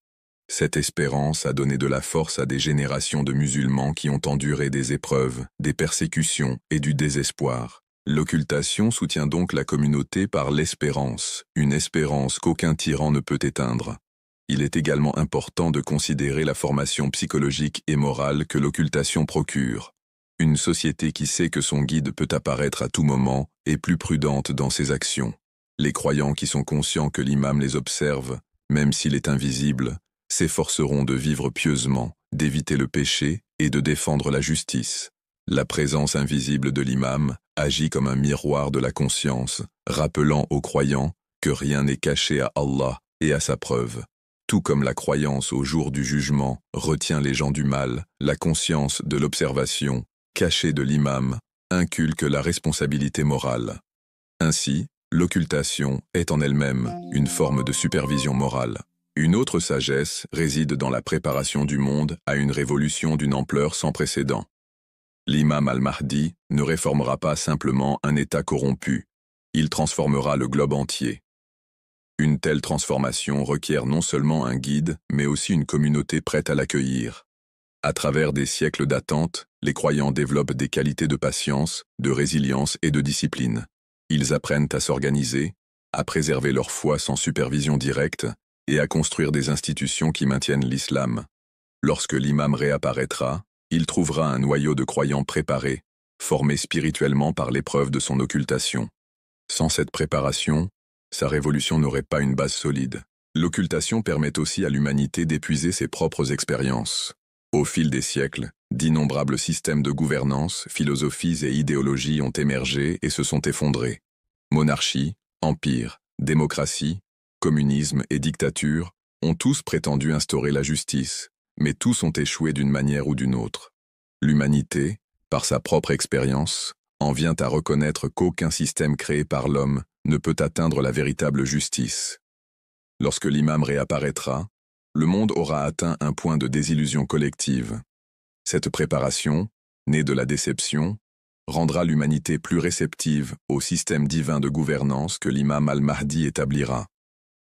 Cette espérance a donné de la force à des générations de musulmans qui ont enduré des épreuves, des persécutions et du désespoir. L'occultation soutient donc la communauté par l'espérance, une espérance qu'aucun tyran ne peut éteindre. Il est également important de considérer la formation psychologique et morale que l'occultation procure. Une société qui sait que son guide peut apparaître à tout moment est plus prudente dans ses actions. Les croyants qui sont conscients que l'imam les observe, même s'il est invisible, s'efforceront de vivre pieusement, d'éviter le péché et de défendre la justice. La présence invisible de l'imam agit comme un miroir de la conscience, rappelant aux croyants que rien n'est caché à Allah et à sa preuve. Tout comme la croyance au jour du jugement retient les gens du mal, la conscience de l'observation, cachée de l'imam, inculque la responsabilité morale. Ainsi, l'occultation est en elle-même une forme de supervision morale. Une autre sagesse réside dans la préparation du monde à une révolution d'une ampleur sans précédent. L'imam al-Mahdi ne réformera pas simplement un État corrompu, il transformera le globe entier. Une telle transformation requiert non seulement un guide, mais aussi une communauté prête à l'accueillir. À travers des siècles d'attente, les croyants développent des qualités de patience, de résilience et de discipline. Ils apprennent à s'organiser, à préserver leur foi sans supervision directe et à construire des institutions qui maintiennent l'islam. Lorsque l'imam réapparaîtra, il trouvera un noyau de croyants préparés, formés spirituellement par l'épreuve de son occultation. Sans cette préparation, sa révolution n'aurait pas une base solide. L'occultation permet aussi à l'humanité d'épuiser ses propres expériences. Au fil des siècles, d'innombrables systèmes de gouvernance, philosophies et idéologies ont émergé et se sont effondrés. Monarchie, empire, démocratie, communisme et dictature ont tous prétendu instaurer la justice, mais tous ont échoué d'une manière ou d'une autre. L'humanité, par sa propre expérience, en vient à reconnaître qu'aucun système créé par l'homme ne peut atteindre la véritable justice. Lorsque l'imam réapparaîtra, le monde aura atteint un point de désillusion collective. Cette préparation, née de la déception, rendra l'humanité plus réceptive au système divin de gouvernance que l'imam al-Mahdi établira.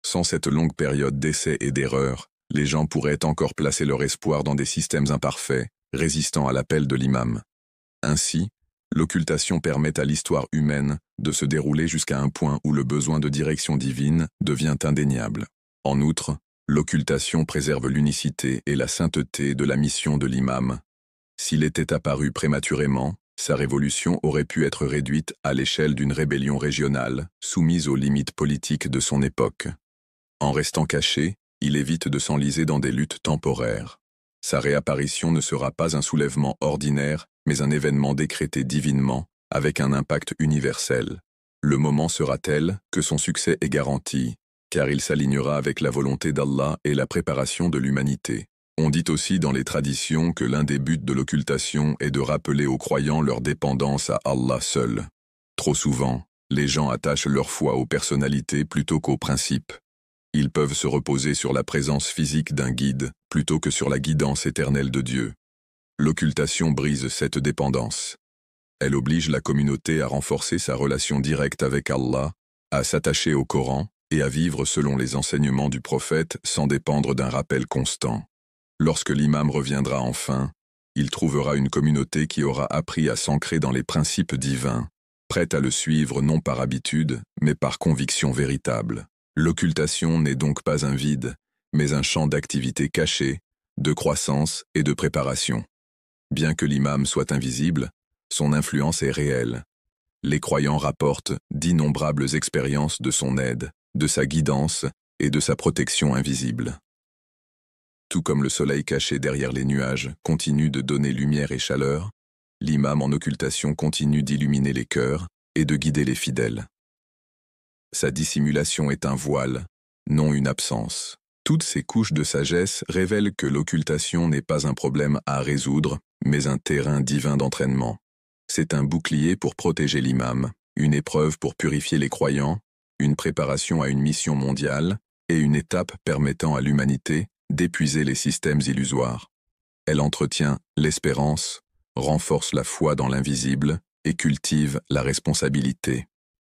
Sans cette longue période d'essais et d'erreurs, les gens pourraient encore placer leur espoir dans des systèmes imparfaits, résistant à l'appel de l'imam. Ainsi, l'occultation permet à l'histoire humaine de se dérouler jusqu'à un point où le besoin de direction divine devient indéniable. En outre, l'occultation préserve l'unicité et la sainteté de la mission de l'imam. S'il était apparu prématurément, sa révolution aurait pu être réduite à l'échelle d'une rébellion régionale, soumise aux limites politiques de son époque. En restant caché, il évite de s'enliser dans des luttes temporaires. Sa réapparition ne sera pas un soulèvement ordinaire, mais un événement décrété divinement, avec un impact universel. Le moment sera tel que son succès est garanti, car il s'alignera avec la volonté d'Allah et la préparation de l'humanité. On dit aussi dans les traditions que l'un des buts de l'occultation est de rappeler aux croyants leur dépendance à Allah seul. Trop souvent, les gens attachent leur foi aux personnalités plutôt qu'aux principes. Ils peuvent se reposer sur la présence physique d'un guide plutôt que sur la guidance éternelle de Dieu. L'occultation brise cette dépendance. Elle oblige la communauté à renforcer sa relation directe avec Allah, à s'attacher au Coran et à vivre selon les enseignements du prophète sans dépendre d'un rappel constant. Lorsque l'imam reviendra enfin, il trouvera une communauté qui aura appris à s'ancrer dans les principes divins, prête à le suivre non par habitude, mais par conviction véritable. L'occultation n'est donc pas un vide, mais un champ d'activité caché, de croissance et de préparation. Bien que l'imam soit invisible, son influence est réelle. Les croyants rapportent d'innombrables expériences de son aide, de sa guidance et de sa protection invisible. Tout comme le soleil caché derrière les nuages continue de donner lumière et chaleur, l'imam en occultation continue d'illuminer les cœurs et de guider les fidèles. Sa dissimulation est un voile, non une absence. Toutes ces couches de sagesse révèlent que l'occultation n'est pas un problème à résoudre, mais un terrain divin d'entraînement. C'est un bouclier pour protéger l'imam, une épreuve pour purifier les croyants, une préparation à une mission mondiale et une étape permettant à l'humanité d'épuiser les systèmes illusoires. Elle entretient l'espérance, renforce la foi dans l'invisible et cultive la responsabilité.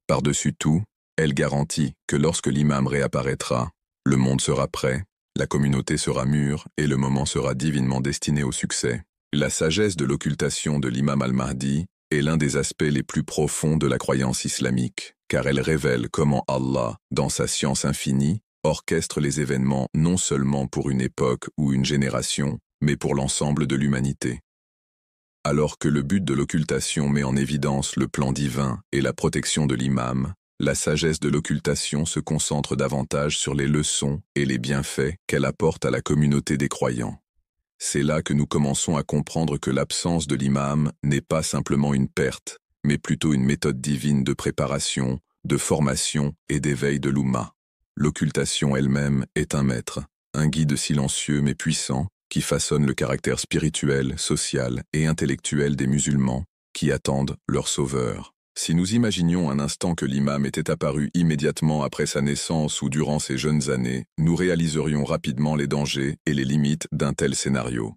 Par-dessus tout, elle garantit que lorsque l'imam réapparaîtra, le monde sera prêt, la communauté sera mûre et le moment sera divinement destiné au succès. La sagesse de l'occultation de l'imam al-Mahdi est l'un des aspects les plus profonds de la croyance islamique, car elle révèle comment Allah, dans sa science infinie, orchestre les événements non seulement pour une époque ou une génération, mais pour l'ensemble de l'humanité. Alors que le but de l'occultation met en évidence le plan divin et la protection de l'imam, la sagesse de l'occultation se concentre davantage sur les leçons et les bienfaits qu'elle apporte à la communauté des croyants. C'est là que nous commençons à comprendre que l'absence de l'imam n'est pas simplement une perte, mais plutôt une méthode divine de préparation, de formation et d'éveil de l'Oumma. L'occultation elle-même est un maître, un guide silencieux mais puissant, qui façonne le caractère spirituel, social et intellectuel des musulmans, qui attendent leur sauveur. Si nous imaginions un instant que l'imam était apparu immédiatement après sa naissance ou durant ses jeunes années, nous réaliserions rapidement les dangers et les limites d'un tel scénario.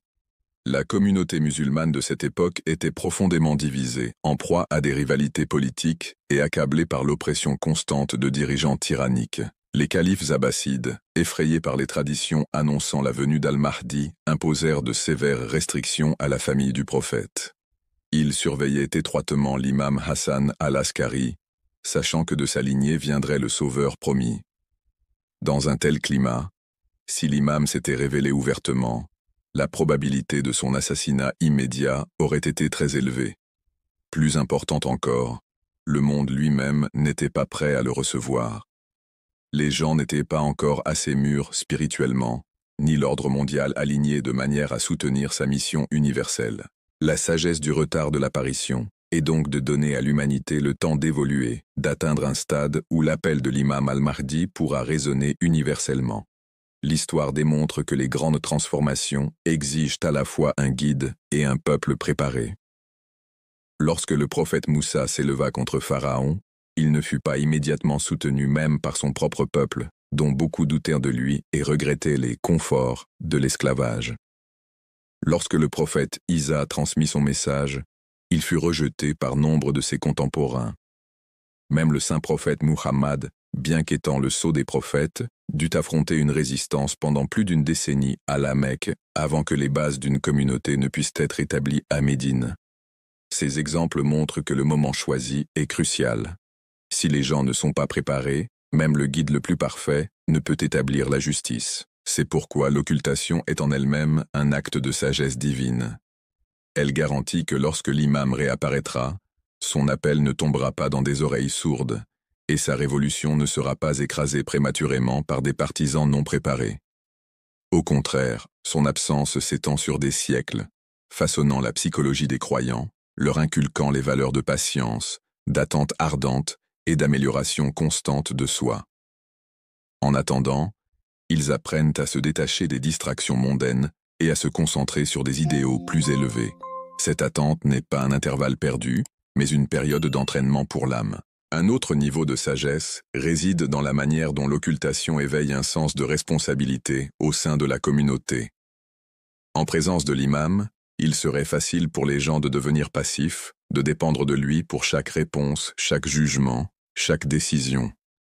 La communauté musulmane de cette époque était profondément divisée, en proie à des rivalités politiques et accablée par l'oppression constante de dirigeants tyranniques. Les califes abbassides, effrayés par les traditions annonçant la venue d'Al-Mahdi, imposèrent de sévères restrictions à la famille du prophète. Ils surveillaient étroitement l'imam Hassan al-Askari, sachant que de sa lignée viendrait le sauveur promis. Dans un tel climat, si l'imam s'était révélé ouvertement, la probabilité de son assassinat immédiat aurait été très élevée. Plus importante encore, le monde lui-même n'était pas prêt à le recevoir. Les gens n'étaient pas encore assez mûrs spirituellement, ni l'ordre mondial aligné de manière à soutenir sa mission universelle. La sagesse du retard de l'apparition est donc de donner à l'humanité le temps d'évoluer, d'atteindre un stade où l'appel de l'imam al-Mahdi pourra résonner universellement. L'histoire démontre que les grandes transformations exigent à la fois un guide et un peuple préparé. Lorsque le prophète Moussa s'éleva contre Pharaon, il ne fut pas immédiatement soutenu même par son propre peuple, dont beaucoup doutèrent de lui et regrettaient les conforts de l'esclavage. Lorsque le prophète Isa transmit son message, il fut rejeté par nombre de ses contemporains. Même le saint prophète Muhammad, bien qu'étant le sceau des prophètes, dut affronter une résistance pendant plus d'une décennie à la Mecque avant que les bases d'une communauté ne puissent être établies à Médine. Ces exemples montrent que le moment choisi est crucial. Si les gens ne sont pas préparés, même le guide le plus parfait ne peut établir la justice. C'est pourquoi l'occultation est en elle-même un acte de sagesse divine. Elle garantit que lorsque l'imam réapparaîtra, son appel ne tombera pas dans des oreilles sourdes, et sa révolution ne sera pas écrasée prématurément par des partisans non préparés. Au contraire, son absence s'étend sur des siècles, façonnant la psychologie des croyants, leur inculquant les valeurs de patience, d'attente ardente et d'amélioration constante de soi. En attendant, ils apprennent à se détacher des distractions mondaines et à se concentrer sur des idéaux plus élevés. Cette attente n'est pas un intervalle perdu, mais une période d'entraînement pour l'âme. Un autre niveau de sagesse réside dans la manière dont l'occultation éveille un sens de responsabilité au sein de la communauté. En présence de l'imam, il serait facile pour les gens de devenir passifs, de dépendre de lui pour chaque réponse, chaque jugement, chaque décision.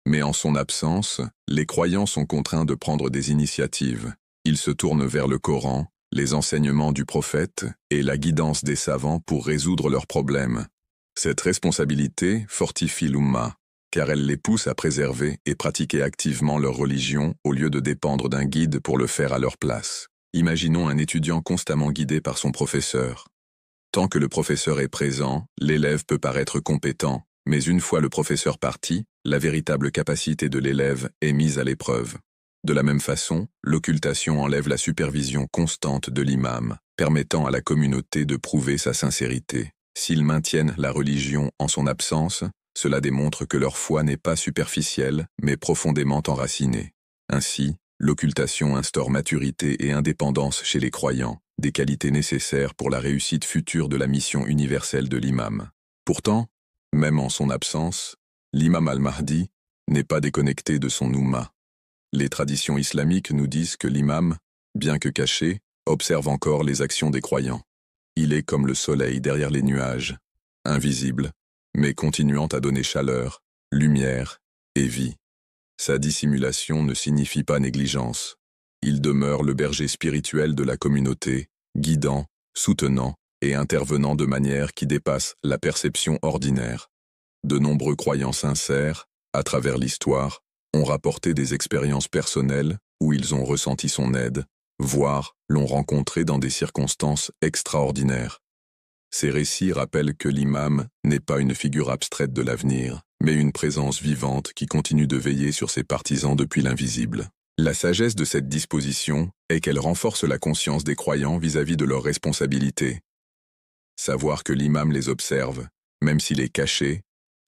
Mais en son absence, les croyants sont contraints de prendre des initiatives. Ils se tournent vers le Coran, les enseignements du prophète et la guidance des savants pour résoudre leurs problèmes. Cette responsabilité fortifie l'Oumma, car elle les pousse à préserver et pratiquer activement leur religion au lieu de dépendre d'un guide pour le faire à leur place. Imaginons un étudiant constamment guidé par son professeur. Tant que le professeur est présent, l'élève peut paraître compétent, mais une fois le professeur parti, la véritable capacité de l'élève est mise à l'épreuve. De la même façon, l'occultation enlève la supervision constante de l'imam, permettant à la communauté de prouver sa sincérité. S'ils maintiennent la religion en son absence, cela démontre que leur foi n'est pas superficielle, mais profondément enracinée. Ainsi, l'occultation instaure maturité et indépendance chez les croyants, des qualités nécessaires pour la réussite future de la mission universelle de l'imam. Pourtant, même en son absence, l'imam al-Mahdi n'est pas déconnecté de son Oumma. Les traditions islamiques nous disent que l'imam, bien que caché, observe encore les actions des croyants. Il est comme le soleil derrière les nuages, invisible, mais continuant à donner chaleur, lumière et vie. Sa dissimulation ne signifie pas négligence. Il demeure le berger spirituel de la communauté, guidant, soutenant et intervenant de manière qui dépasse la perception ordinaire. De nombreux croyants sincères, à travers l'histoire, ont rapporté des expériences personnelles où ils ont ressenti son aide, voire l'ont rencontré dans des circonstances extraordinaires. Ces récits rappellent que l'imam n'est pas une figure abstraite de l'avenir, mais une présence vivante qui continue de veiller sur ses partisans depuis l'invisible. La sagesse de cette disposition est qu'elle renforce la conscience des croyants vis-à-vis de leurs responsabilités. Savoir que l'imam les observe, même s'il est caché,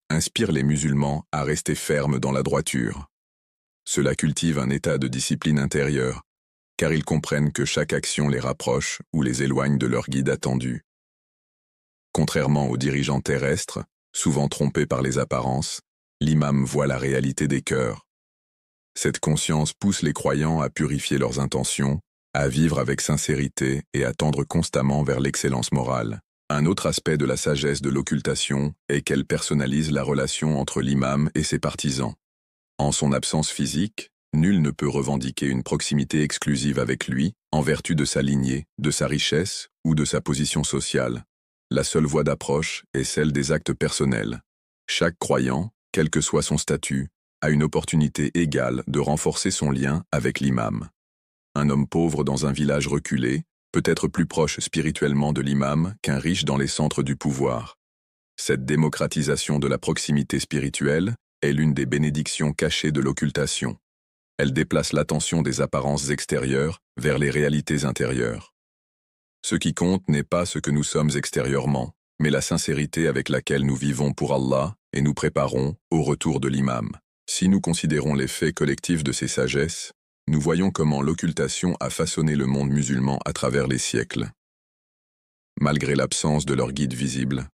inspire les musulmans à rester fermes dans la droiture. Cela cultive un état de discipline intérieure, car ils comprennent que chaque action les rapproche ou les éloigne de leur guide attendu. Contrairement aux dirigeants terrestres, souvent trompés par les apparences, l'imam voit la réalité des cœurs. Cette conscience pousse les croyants à purifier leurs intentions, à vivre avec sincérité et à tendre constamment vers l'excellence morale. Un autre aspect de la sagesse de l'occultation est qu'elle personnalise la relation entre l'imam et ses partisans. En son absence physique, nul ne peut revendiquer une proximité exclusive avec lui en vertu de sa lignée, de sa richesse ou de sa position sociale. La seule voie d'approche est celle des actes personnels. Chaque croyant, quel que soit son statut, a une opportunité égale de renforcer son lien avec l'imam. Un homme pauvre dans un village reculé peut être plus proche spirituellement de l'imam qu'un riche dans les centres du pouvoir. Cette démocratisation de la proximité spirituelle est l'une des bénédictions cachées de l'occultation. Elle déplace l'attention des apparences extérieures vers les réalités intérieures. Ce qui compte n'est pas ce que nous sommes extérieurement, mais la sincérité avec laquelle nous vivons pour Allah et nous préparons au retour de l'imam. Si nous considérons les faits collectifs de ces sagesses, nous voyons comment l'occultation a façonné le monde musulman à travers les siècles. Malgré l'absence de leur guide visible,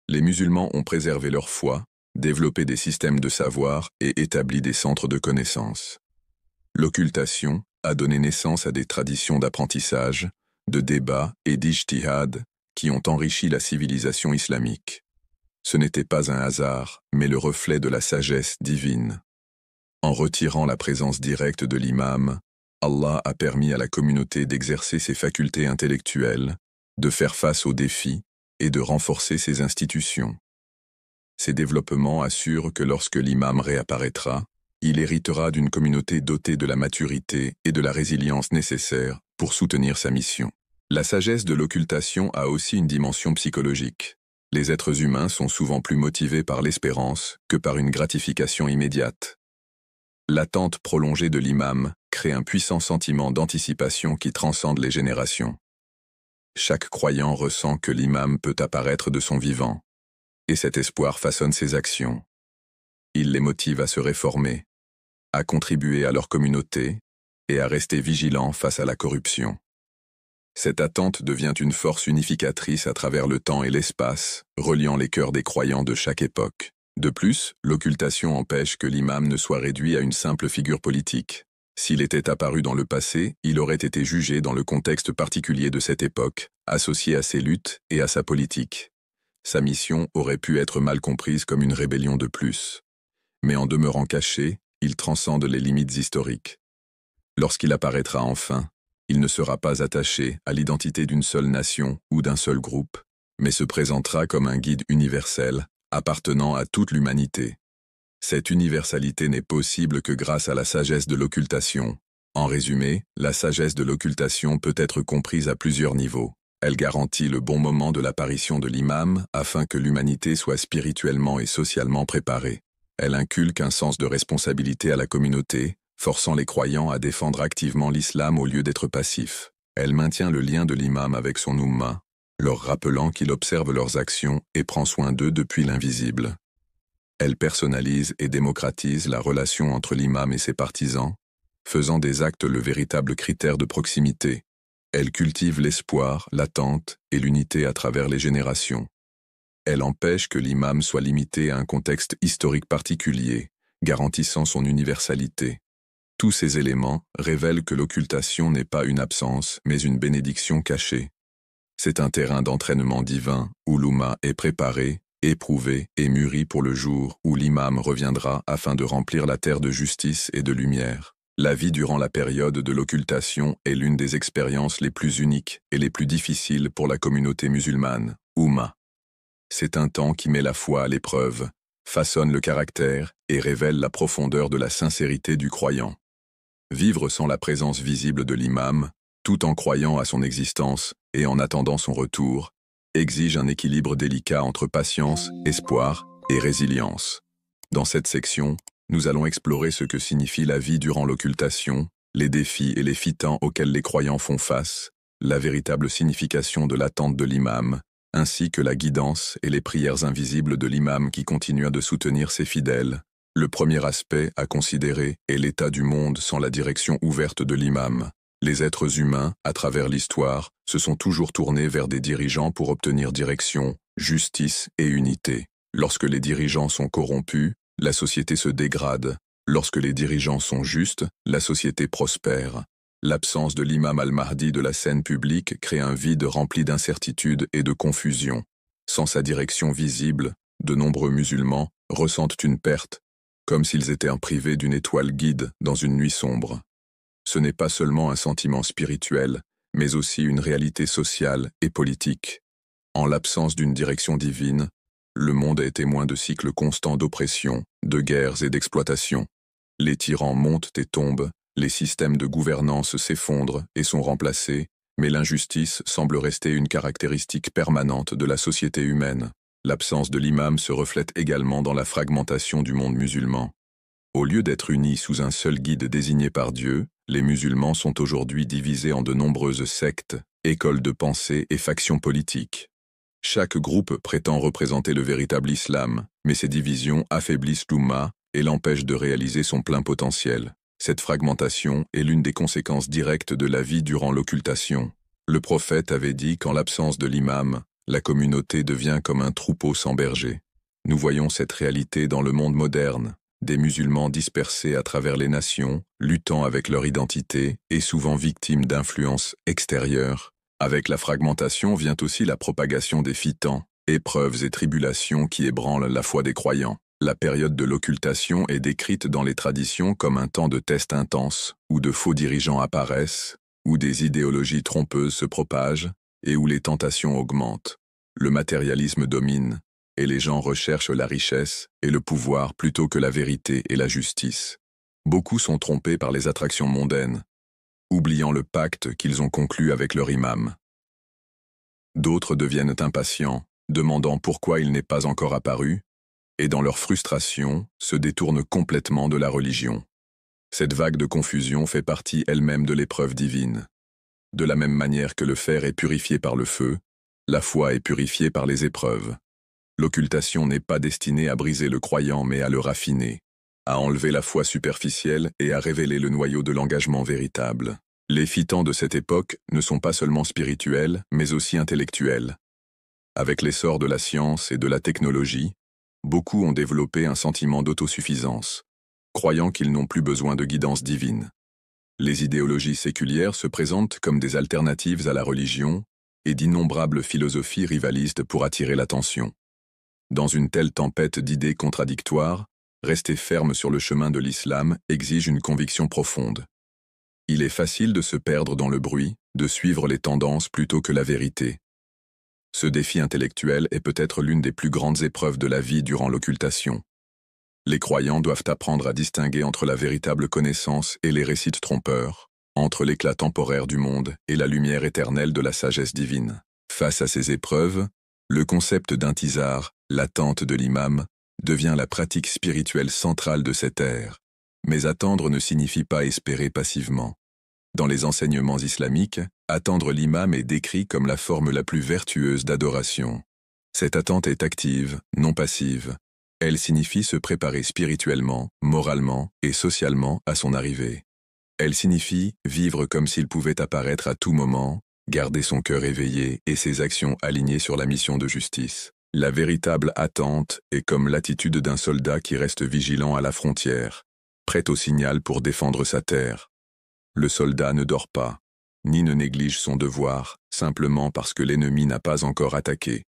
les musulmans ont préservé leur foi, développé des systèmes de savoir et établi des centres de connaissances. L'occultation a donné naissance à des traditions d'apprentissage, de débat et d'ijtihad qui ont enrichi la civilisation islamique. Ce n'était pas un hasard, mais le reflet de la sagesse divine. En retirant la présence directe de l'imam, Allah a permis à la communauté d'exercer ses facultés intellectuelles, de faire face aux défis et de renforcer ses institutions. Ces développements assurent que lorsque l'imam réapparaîtra, il héritera d'une communauté dotée de la maturité et de la résilience nécessaires pour soutenir sa mission. La sagesse de l'occultation a aussi une dimension psychologique. Les êtres humains sont souvent plus motivés par l'espérance que par une gratification immédiate. L'attente prolongée de l'imam crée un puissant sentiment d'anticipation qui transcende les générations. Chaque croyant ressent que l'imam peut apparaître de son vivant, et cet espoir façonne ses actions. Il les motive à se réformer, à contribuer à leur communauté et à rester vigilants face à la corruption. Cette attente devient une force unificatrice à travers le temps et l'espace, reliant les cœurs des croyants de chaque époque. De plus, l'occultation empêche que l'imam ne soit réduit à une simple figure politique. S'il était apparu dans le passé, il aurait été jugé dans le contexte particulier de cette époque, associé à ses luttes et à sa politique. Sa mission aurait pu être mal comprise comme une rébellion de plus. Mais en demeurant caché, il transcende les limites historiques. Lorsqu'il apparaîtra enfin, il ne sera pas attaché à l'identité d'une seule nation ou d'un seul groupe, mais se présentera comme un guide universel, appartenant à toute l'humanité. Cette universalité n'est possible que grâce à la sagesse de l'occultation. En résumé, la sagesse de l'occultation peut être comprise à plusieurs niveaux. Elle garantit le bon moment de l'apparition de l'imam afin que l'humanité soit spirituellement et socialement préparée. Elle inculque un sens de responsabilité à la communauté, forçant les croyants à défendre activement l'islam au lieu d'être passifs. Elle maintient le lien de l'imam avec son Ummah, leur rappelant qu'il observe leurs actions et prend soin d'eux depuis l'invisible. Elle personnalise et démocratise la relation entre l'imam et ses partisans, faisant des actes le véritable critère de proximité. Elle cultive l'espoir, l'attente et l'unité à travers les générations. Elle empêche que l'imam soit limité à un contexte historique particulier, garantissant son universalité. Tous ces éléments révèlent que l'occultation n'est pas une absence, mais une bénédiction cachée. C'est un terrain d'entraînement divin où l'Ummah est préparée, éprouvée et mûrie pour le jour où l'imam reviendra afin de remplir la terre de justice et de lumière. La vie durant la période de l'occultation est l'une des expériences les plus uniques et les plus difficiles pour la communauté musulmane, Ummah. C'est un temps qui met la foi à l'épreuve, façonne le caractère et révèle la profondeur de la sincérité du croyant. Vivre sans la présence visible de l'imam, tout en croyant à son existence et en attendant son retour, exige un équilibre délicat entre patience, espoir et résilience. Dans cette section, nous allons explorer ce que signifie la vie durant l'occultation, les défis et les fitans auxquels les croyants font face, la véritable signification de l'attente de l'imam, ainsi que la guidance et les prières invisibles de l'imam qui continue de soutenir ses fidèles. Le premier aspect à considérer est l'état du monde sans la direction ouverte de l'imam. Les êtres humains, à travers l'histoire, se sont toujours tournés vers des dirigeants pour obtenir direction, justice et unité. Lorsque les dirigeants sont corrompus, la société se dégrade. Lorsque les dirigeants sont justes, la société prospère. L'absence de l'imam al-Mahdi de la scène publique crée un vide rempli d'incertitude et de confusion. Sans sa direction visible, de nombreux musulmans ressentent une perte, comme s'ils étaient privés d'une étoile guide dans une nuit sombre. Ce n'est pas seulement un sentiment spirituel, mais aussi une réalité sociale et politique. En l'absence d'une direction divine, le monde est témoin de cycles constants d'oppression, de guerres et d'exploitation. Les tyrans montent et tombent, les systèmes de gouvernance s'effondrent et sont remplacés, Mais l'injustice semble rester une caractéristique permanente de la société humaine. L'absence de l'imam se reflète également dans la fragmentation du monde musulman. Au lieu d'être unis sous un seul guide désigné par Dieu, les musulmans sont aujourd'hui divisés en de nombreuses sectes, écoles de pensée et factions politiques. Chaque groupe prétend représenter le véritable islam, mais ces divisions affaiblissent l'Oumma et l'empêchent de réaliser son plein potentiel. Cette fragmentation est l'une des conséquences directes de la vie durant l'occultation. Le prophète avait dit qu'en l'absence de l'imam, la communauté devient comme un troupeau sans berger. Nous voyons cette réalité dans le monde moderne, des musulmans dispersés à travers les nations, luttant avec leur identité et souvent victimes d'influences extérieures. Avec la fragmentation vient aussi la propagation des fitans, épreuves et tribulations qui ébranlent la foi des croyants. La période de l'occultation est décrite dans les traditions comme un temps de test intense, où de faux dirigeants apparaissent, où des idéologies trompeuses se propagent, et où les tentations augmentent. Le matérialisme domine, et les gens recherchent la richesse et le pouvoir plutôt que la vérité et la justice. Beaucoup sont trompés par les attractions mondaines, oubliant le pacte qu'ils ont conclu avec leur imam. D'autres deviennent impatients, demandant pourquoi il n'est pas encore apparu, et dans leur frustration, se détournent complètement de la religion. Cette vague de confusion fait partie elle-même de l'épreuve divine. De la même manière que le fer est purifié par le feu, la foi est purifiée par les épreuves. L'occultation n'est pas destinée à briser le croyant mais à le raffiner, à enlever la foi superficielle et à révéler le noyau de l'engagement véritable. Les fitans de cette époque ne sont pas seulement spirituels, mais aussi intellectuels. Avec l'essor de la science et de la technologie, beaucoup ont développé un sentiment d'autosuffisance, croyant qu'ils n'ont plus besoin de guidance divine. Les idéologies séculières se présentent comme des alternatives à la religion, et d'innombrables philosophies rivalisent pour attirer l'attention. Dans une telle tempête d'idées contradictoires, rester ferme sur le chemin de l'islam exige une conviction profonde. Il est facile de se perdre dans le bruit, de suivre les tendances plutôt que la vérité. Ce défi intellectuel est peut-être l'une des plus grandes épreuves de la vie durant l'occultation. Les croyants doivent apprendre à distinguer entre la véritable connaissance et les récits trompeurs, entre l'éclat temporaire du monde et la lumière éternelle de la sagesse divine. Face à ces épreuves, le concept d'intizar, l'attente de l'imam, devient la pratique spirituelle centrale de cette ère. Mais attendre ne signifie pas espérer passivement. Dans les enseignements islamiques, attendre l'imam est décrit comme la forme la plus vertueuse d'adoration. Cette attente est active, non passive. Elle signifie se préparer spirituellement, moralement et socialement à son arrivée. Elle signifie vivre comme s'il pouvait apparaître à tout moment, garder son cœur éveillé et ses actions alignées sur la mission de justice. La véritable attente est comme l'attitude d'un soldat qui reste vigilant à la frontière, prêt au signal pour défendre sa terre. Le soldat ne dort pas, ni ne néglige son devoir, simplement parce que l'ennemi n'a pas encore attaqué.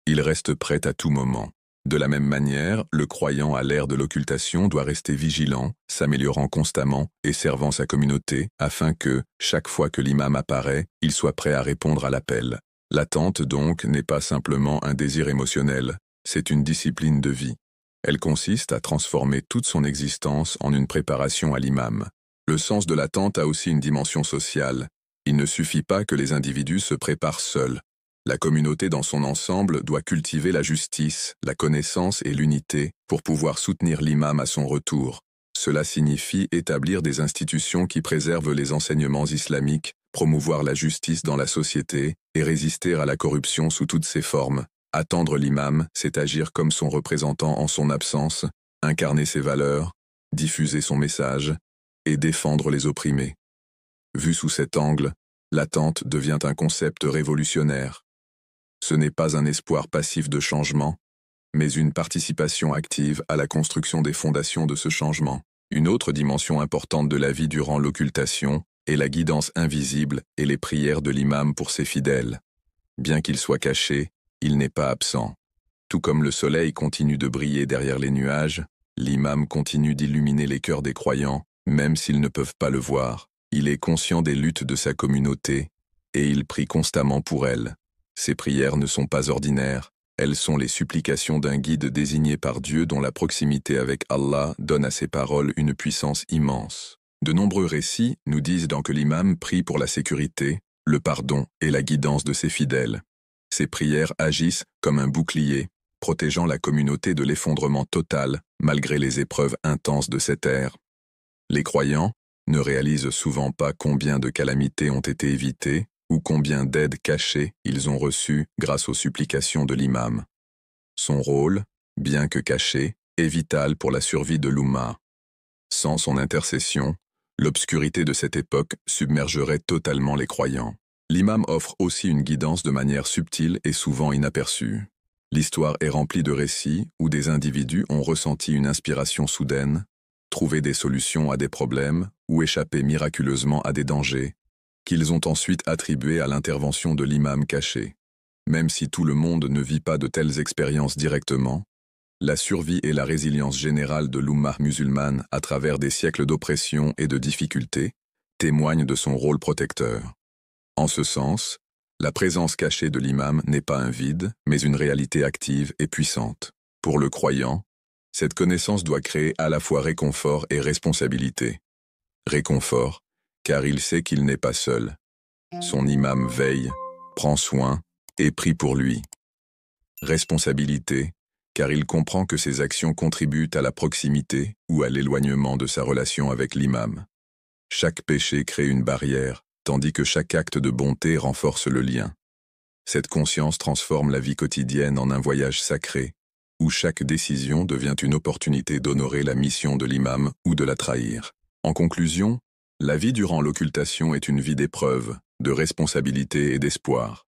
Il reste prêt à tout moment. De la même manière, le croyant à l'ère de l'occultation doit rester vigilant, s'améliorant constamment et servant sa communauté, afin que, chaque fois que l'imam apparaît, il soit prêt à répondre à l'appel. L'attente donc n'est pas simplement un désir émotionnel, c'est une discipline de vie. Elle consiste à transformer toute son existence en une préparation à l'imam. Le sens de l'attente a aussi une dimension sociale. Il ne suffit pas que les individus se préparent seuls. La communauté dans son ensemble doit cultiver la justice, la connaissance et l'unité pour pouvoir soutenir l'imam à son retour. Cela signifie établir des institutions qui préservent les enseignements islamiques, promouvoir la justice dans la société et résister à la corruption sous toutes ses formes. Attendre l'imam, c'est agir comme son représentant en son absence, incarner ses valeurs, diffuser son message et défendre les opprimés. Vu sous cet angle, l'attente devient un concept révolutionnaire. Ce n'est pas un espoir passif de changement, mais une participation active à la construction des fondations de ce changement. Une autre dimension importante de la vie durant l'occultation est la guidance invisible et les prières de l'imam pour ses fidèles. Bien qu'il soit caché, il n'est pas absent. Tout comme le soleil continue de briller derrière les nuages, l'imam continue d'illuminer les cœurs des croyants, même s'ils ne peuvent pas le voir. Il est conscient des luttes de sa communauté, et il prie constamment pour elles. Ces prières ne sont pas ordinaires, elles sont les supplications d'un guide désigné par Dieu dont la proximité avec Allah donne à ses paroles une puissance immense. De nombreux récits nous disent que l'imam prie pour la sécurité, le pardon et la guidance de ses fidèles. Ses prières agissent comme un bouclier, protégeant la communauté de l'effondrement total malgré les épreuves intenses de cette ère. Les croyants ne réalisent souvent pas combien de calamités ont été évitées ou combien d'aides cachées ils ont reçues grâce aux supplications de l'imam. Son rôle, bien que caché, est vital pour la survie de l'Oumma. Sans son intercession, l'obscurité de cette époque submergerait totalement les croyants. L'imam offre aussi une guidance de manière subtile et souvent inaperçue. L'histoire est remplie de récits où des individus ont ressenti une inspiration soudaine, trouvé des solutions à des problèmes ou échappé miraculeusement à des dangers, qu'ils ont ensuite attribués à l'intervention de l'imam caché. Même si tout le monde ne vit pas de telles expériences directement, la survie et la résilience générale de l'Ummah musulmane à travers des siècles d'oppression et de difficultés témoignent de son rôle protecteur. En ce sens, la présence cachée de l'imam n'est pas un vide, mais une réalité active et puissante. Pour le croyant, cette connaissance doit créer à la fois réconfort et responsabilité. Réconfort, car il sait qu'il n'est pas seul. Son imam veille, prend soin et prie pour lui. Responsabilité, car il comprend que ses actions contribuent à la proximité ou à l'éloignement de sa relation avec l'imam. Chaque péché crée une barrière, tandis que chaque acte de bonté renforce le lien. Cette conscience transforme la vie quotidienne en un voyage sacré, où chaque décision devient une opportunité d'honorer la mission de l'imam ou de la trahir. En conclusion, la vie durant l'occultation est une vie d'épreuve, de responsabilité et d'espoir.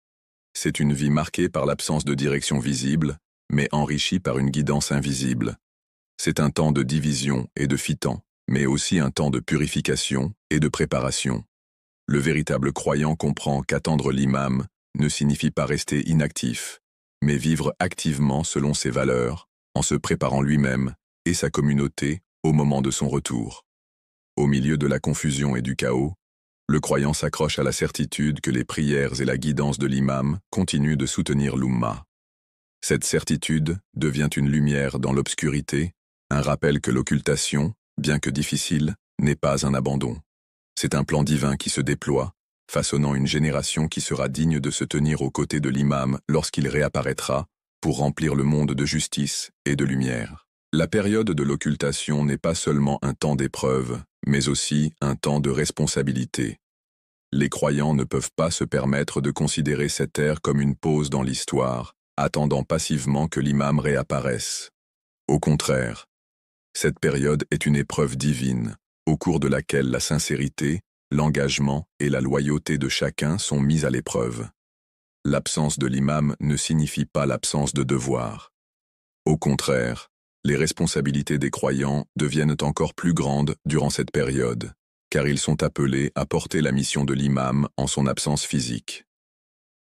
C'est une vie marquée par l'absence de direction visible, mais enrichie par une guidance invisible. C'est un temps de division et de fitan, mais aussi un temps de purification et de préparation. Le véritable croyant comprend qu'attendre l'imam ne signifie pas rester inactif, mais vivre activement selon ses valeurs, en se préparant lui-même et sa communauté au moment de son retour. Au milieu de la confusion et du chaos, le croyant s'accroche à la certitude que les prières et la guidance de l'imam continuent de soutenir l'Ummah. Cette certitude devient une lumière dans l'obscurité, un rappel que l'occultation, bien que difficile, n'est pas un abandon. C'est un plan divin qui se déploie, façonnant une génération qui sera digne de se tenir aux côtés de l'imam lorsqu'il réapparaîtra, pour remplir le monde de justice et de lumière. La période de l'occultation n'est pas seulement un temps d'épreuve, mais aussi un temps de responsabilité. Les croyants ne peuvent pas se permettre de considérer cette ère comme une pause dans l'histoire, attendant passivement que l'imam réapparaisse. Au contraire, cette période est une épreuve divine, au cours de laquelle la sincérité, l'engagement et la loyauté de chacun sont mis à l'épreuve. L'absence de l'imam ne signifie pas l'absence de devoir. Au contraire, les responsabilités des croyants deviennent encore plus grandes durant cette période, car ils sont appelés à porter la mission de l'imam en son absence physique.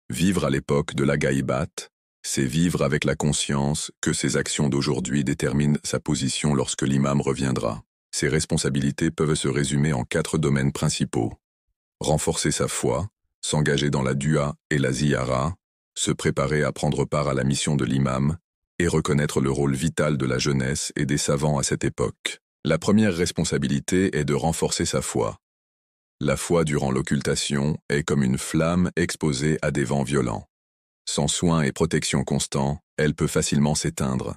Vivre à l'époque de la Gaïbat, c'est vivre avec la conscience que ses actions d'aujourd'hui déterminent sa position lorsque l'imam reviendra. Ses responsabilités peuvent se résumer en 4 domaines principaux. Renforcer sa foi, s'engager dans la dua et la ziyara, se préparer à prendre part à la mission de l'imam, et reconnaître le rôle vital de la jeunesse et des savants à cette époque. La première responsabilité est de renforcer sa foi. La foi durant l'occultation est comme une flamme exposée à des vents violents. Sans soin et protection constants, elle peut facilement s'éteindre.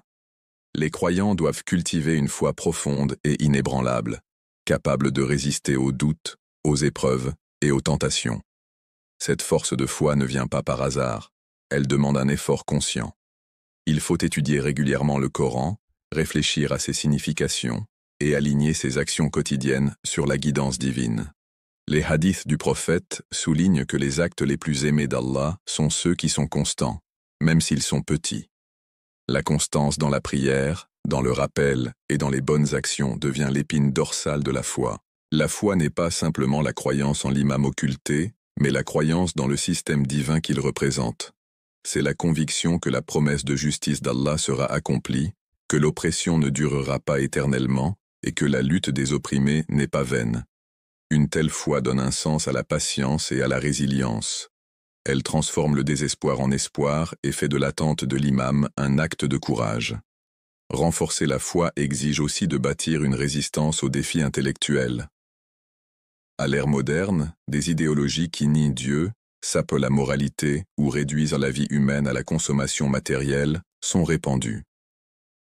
Les croyants doivent cultiver une foi profonde et inébranlable, capable de résister aux doutes, aux épreuves et aux tentations. Cette force de foi ne vient pas par hasard, elle demande un effort conscient. Il faut étudier régulièrement le Coran, réfléchir à ses significations et aligner ses actions quotidiennes sur la guidance divine. Les hadiths du prophète soulignent que les actes les plus aimés d'Allah sont ceux qui sont constants, même s'ils sont petits. La constance dans la prière, dans le rappel et dans les bonnes actions devient l'épine dorsale de la foi. La foi n'est pas simplement la croyance en l'imam occulté, mais la croyance dans le système divin qu'il représente. C'est la conviction que la promesse de justice d'Allah sera accomplie, que l'oppression ne durera pas éternellement et que la lutte des opprimés n'est pas vaine. Une telle foi donne un sens à la patience et à la résilience. Elle transforme le désespoir en espoir et fait de l'attente de l'imam un acte de courage. Renforcer la foi exige aussi de bâtir une résistance aux défis intellectuels. À l'ère moderne, des idéologies qui nient Dieu, sapent la moralité ou réduisent la vie humaine à la consommation matérielle sont répandues.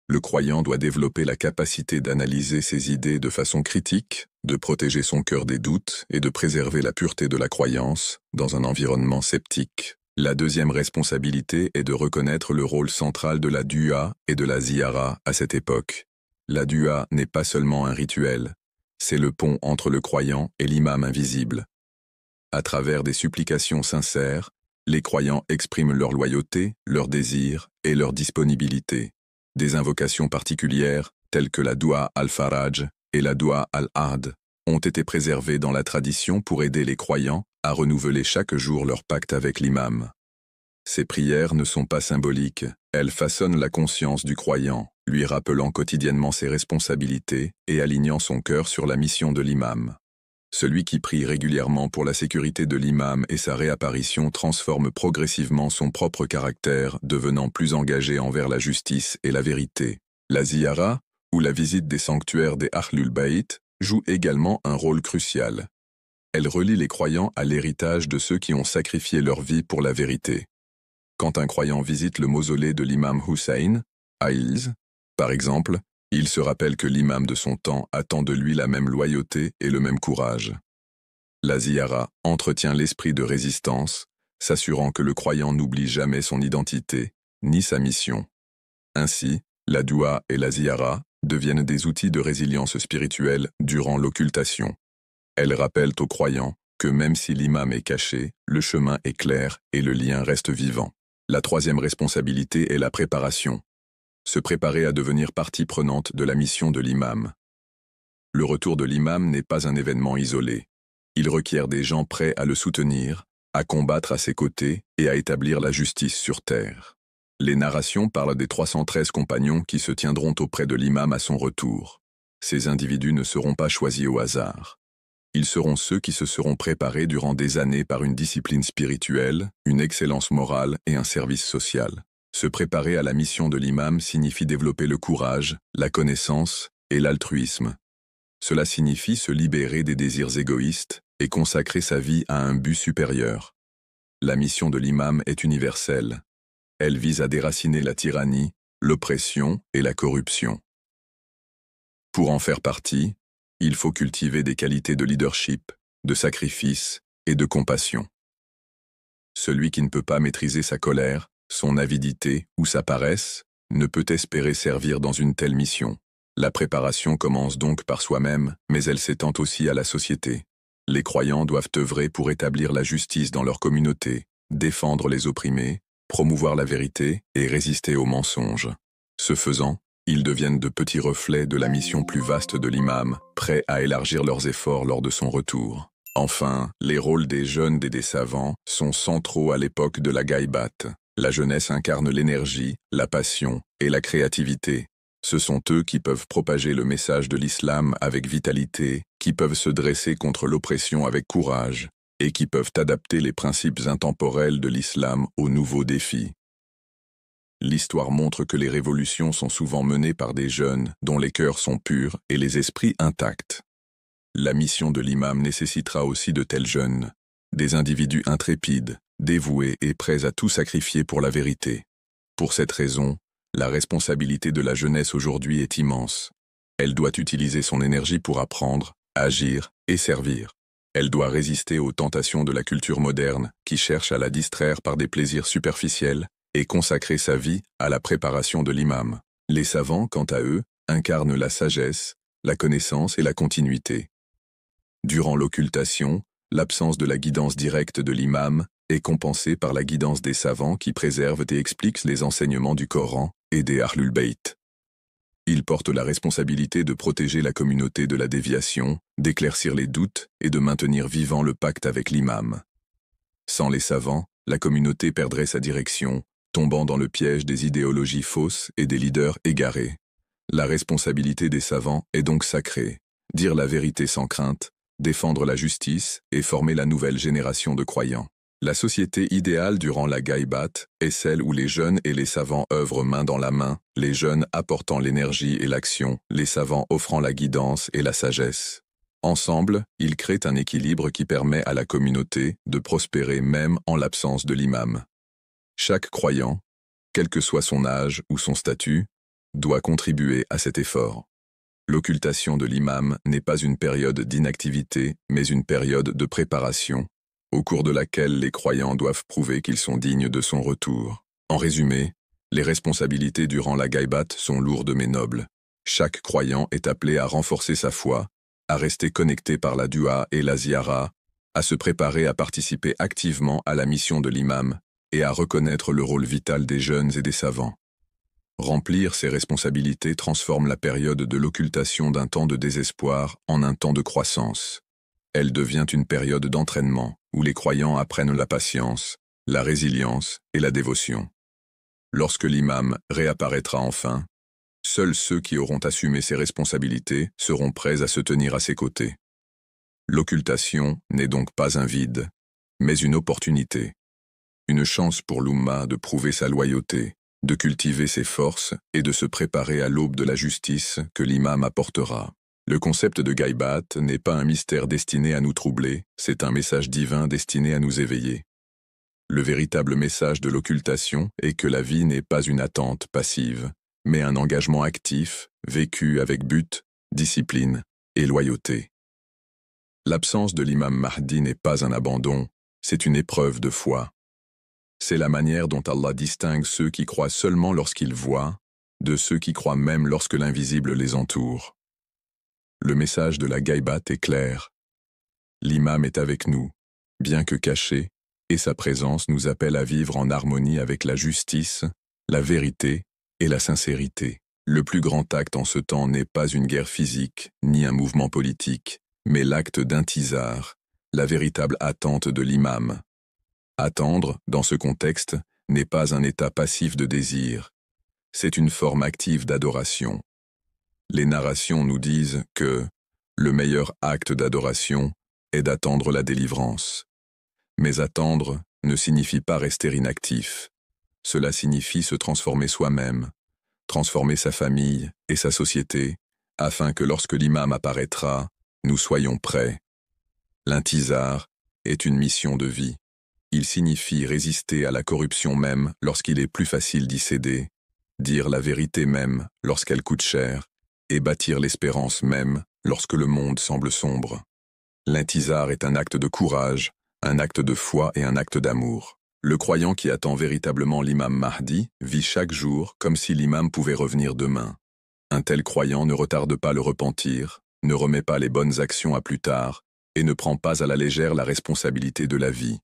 Le croyant doit développer la capacité d'analyser ses idées de façon critique, de protéger son cœur des doutes et de préserver la pureté de la croyance dans un environnement sceptique. La deuxième responsabilité est de reconnaître le rôle central de la dua et de la ziyara à cette époque. La dua n'est pas seulement un rituel, c'est le pont entre le croyant et l'imam invisible. À travers des supplications sincères, les croyants expriment leur loyauté, leur désir et leur disponibilité. Des invocations particulières, telles que la Dua al-Faraj et la Dua al-Ahd, ont été préservées dans la tradition pour aider les croyants à renouveler chaque jour leur pacte avec l'imam. Ces prières ne sont pas symboliques, elles façonnent la conscience du croyant, lui rappelant quotidiennement ses responsabilités et alignant son cœur sur la mission de l'imam. Celui qui prie régulièrement pour la sécurité de l'imam et sa réapparition transforme progressivement son propre caractère, devenant plus engagé envers la justice et la vérité. La ziyara, ou la visite des sanctuaires des Ahlul Bayt, joue également un rôle crucial. Elle relie les croyants à l'héritage de ceux qui ont sacrifié leur vie pour la vérité. Quand un croyant visite le mausolée de l'imam Hussein, à Ilz, par exemple, il se rappelle que l'imam de son temps attend de lui la même loyauté et le même courage. La ziyara entretient l'esprit de résistance, s'assurant que le croyant n'oublie jamais son identité, ni sa mission. Ainsi, la dua et la ziyara deviennent des outils de résilience spirituelle durant l'occultation. Elles rappellent aux croyants que même si l'imam est caché, le chemin est clair et le lien reste vivant. La troisième responsabilité est la préparation. Se préparer à devenir partie prenante de la mission de l'imam. Le retour de l'imam n'est pas un événement isolé. Il requiert des gens prêts à le soutenir, à combattre à ses côtés et à établir la justice sur terre. Les narrations parlent des 313 compagnons qui se tiendront auprès de l'imam à son retour. Ces individus ne seront pas choisis au hasard. Ils seront ceux qui se seront préparés durant des années par une discipline spirituelle, une excellence morale et un service social. Se préparer à la mission de l'imam signifie développer le courage, la connaissance et l'altruisme. Cela signifie se libérer des désirs égoïstes et consacrer sa vie à un but supérieur. La mission de l'imam est universelle. Elle vise à déraciner la tyrannie, l'oppression et la corruption. Pour en faire partie, il faut cultiver des qualités de leadership, de sacrifice et de compassion. Celui qui ne peut pas maîtriser sa colère, son avidité ou sa paresse ne peut espérer servir dans une telle mission. La préparation commence donc par soi-même, mais elle s'étend aussi à la société. Les croyants doivent œuvrer pour établir la justice dans leur communauté, défendre les opprimés, promouvoir la vérité et résister aux mensonges. Ce faisant, ils deviennent de petits reflets de la mission plus vaste de l'imam, prêts à élargir leurs efforts lors de son retour. Enfin, les rôles des jeunes et des savants sont centraux à l'époque de la Ghaibat. La jeunesse incarne l'énergie, la passion et la créativité. Ce sont eux qui peuvent propager le message de l'islam avec vitalité, qui peuvent se dresser contre l'oppression avec courage, et qui peuvent adapter les principes intemporels de l'islam aux nouveaux défis. L'histoire montre que les révolutions sont souvent menées par des jeunes dont les cœurs sont purs et les esprits intacts. La mission de l'imam nécessitera aussi de tels jeunes, des individus intrépides, dévoués et prêts à tout sacrifier pour la vérité. Pour cette raison, la responsabilité de la jeunesse aujourd'hui est immense. Elle doit utiliser son énergie pour apprendre, agir et servir. Elle doit résister aux tentations de la culture moderne qui cherche à la distraire par des plaisirs superficiels et consacrer sa vie à la préparation de l'imam. Les savants, quant à eux, incarnent la sagesse, la connaissance et la continuité. Durant l'occultation, l'absence de la guidance directe de l'imam est compensée par la guidance des savants qui préservent et expliquent les enseignements du Coran et des Ahlul Bayt. Ils portent la responsabilité de protéger la communauté de la déviation, d'éclaircir les doutes et de maintenir vivant le pacte avec l'imam. Sans les savants, la communauté perdrait sa direction, tombant dans le piège des idéologies fausses et des leaders égarés. La responsabilité des savants est donc sacrée, dire la vérité sans crainte, défendre la justice et former la nouvelle génération de croyants. La société idéale durant la Ghaibat est celle où les jeunes et les savants œuvrent main dans la main, les jeunes apportant l'énergie et l'action, les savants offrant la guidance et la sagesse. Ensemble, ils créent un équilibre qui permet à la communauté de prospérer même en l'absence de l'imam. Chaque croyant, quel que soit son âge ou son statut, doit contribuer à cet effort. L'occultation de l'imam n'est pas une période d'inactivité, mais une période de préparation, au cours de laquelle les croyants doivent prouver qu'ils sont dignes de son retour. En résumé, les responsabilités durant la Ghaïbat sont lourdes mais nobles. Chaque croyant est appelé à renforcer sa foi, à rester connecté par la dua et la ziyara, à se préparer à participer activement à la mission de l'imam et à reconnaître le rôle vital des jeunes et des savants. Remplir ces responsabilités transforme la période de l'occultation d'un temps de désespoir en un temps de croissance. Elle devient une période d'entraînement où les croyants apprennent la patience, la résilience et la dévotion. Lorsque l'imam réapparaîtra enfin, seuls ceux qui auront assumé ces responsabilités seront prêts à se tenir à ses côtés. L'occultation n'est donc pas un vide, mais une opportunité. Une chance pour l'Oumma de prouver sa loyauté, de cultiver ses forces et de se préparer à l'aube de la justice que l'imam apportera. Le concept de Ghaïbat n'est pas un mystère destiné à nous troubler, c'est un message divin destiné à nous éveiller. Le véritable message de l'occultation est que la vie n'est pas une attente passive, mais un engagement actif, vécu avec but, discipline et loyauté. L'absence de l'imam Mahdi n'est pas un abandon, c'est une épreuve de foi. C'est la manière dont Allah distingue ceux qui croient seulement lorsqu'ils voient, de ceux qui croient même lorsque l'invisible les entoure. Le message de la Ghaïbat est clair. L'imam est avec nous, bien que caché, et sa présence nous appelle à vivre en harmonie avec la justice, la vérité et la sincérité. Le plus grand acte en ce temps n'est pas une guerre physique, ni un mouvement politique, mais l'acte d'intizar, la véritable attente de l'imam. Attendre, dans ce contexte, n'est pas un état passif de désir, c'est une forme active d'adoration. Les narrations nous disent que le meilleur acte d'adoration est d'attendre la délivrance. Mais attendre ne signifie pas rester inactif. Cela signifie se transformer soi-même, transformer sa famille et sa société, afin que lorsque l'imam apparaîtra, nous soyons prêts. L'intizar est une mission de vie. Il signifie résister à la corruption même lorsqu'il est plus facile d'y céder, dire la vérité même lorsqu'elle coûte cher, et bâtir l'espérance même lorsque le monde semble sombre. L'intizar est un acte de courage, un acte de foi et un acte d'amour. Le croyant qui attend véritablement l'imam Mahdi vit chaque jour comme si l'imam pouvait revenir demain. Un tel croyant ne retarde pas le repentir, ne remet pas les bonnes actions à plus tard, et ne prend pas à la légère la responsabilité de la vie.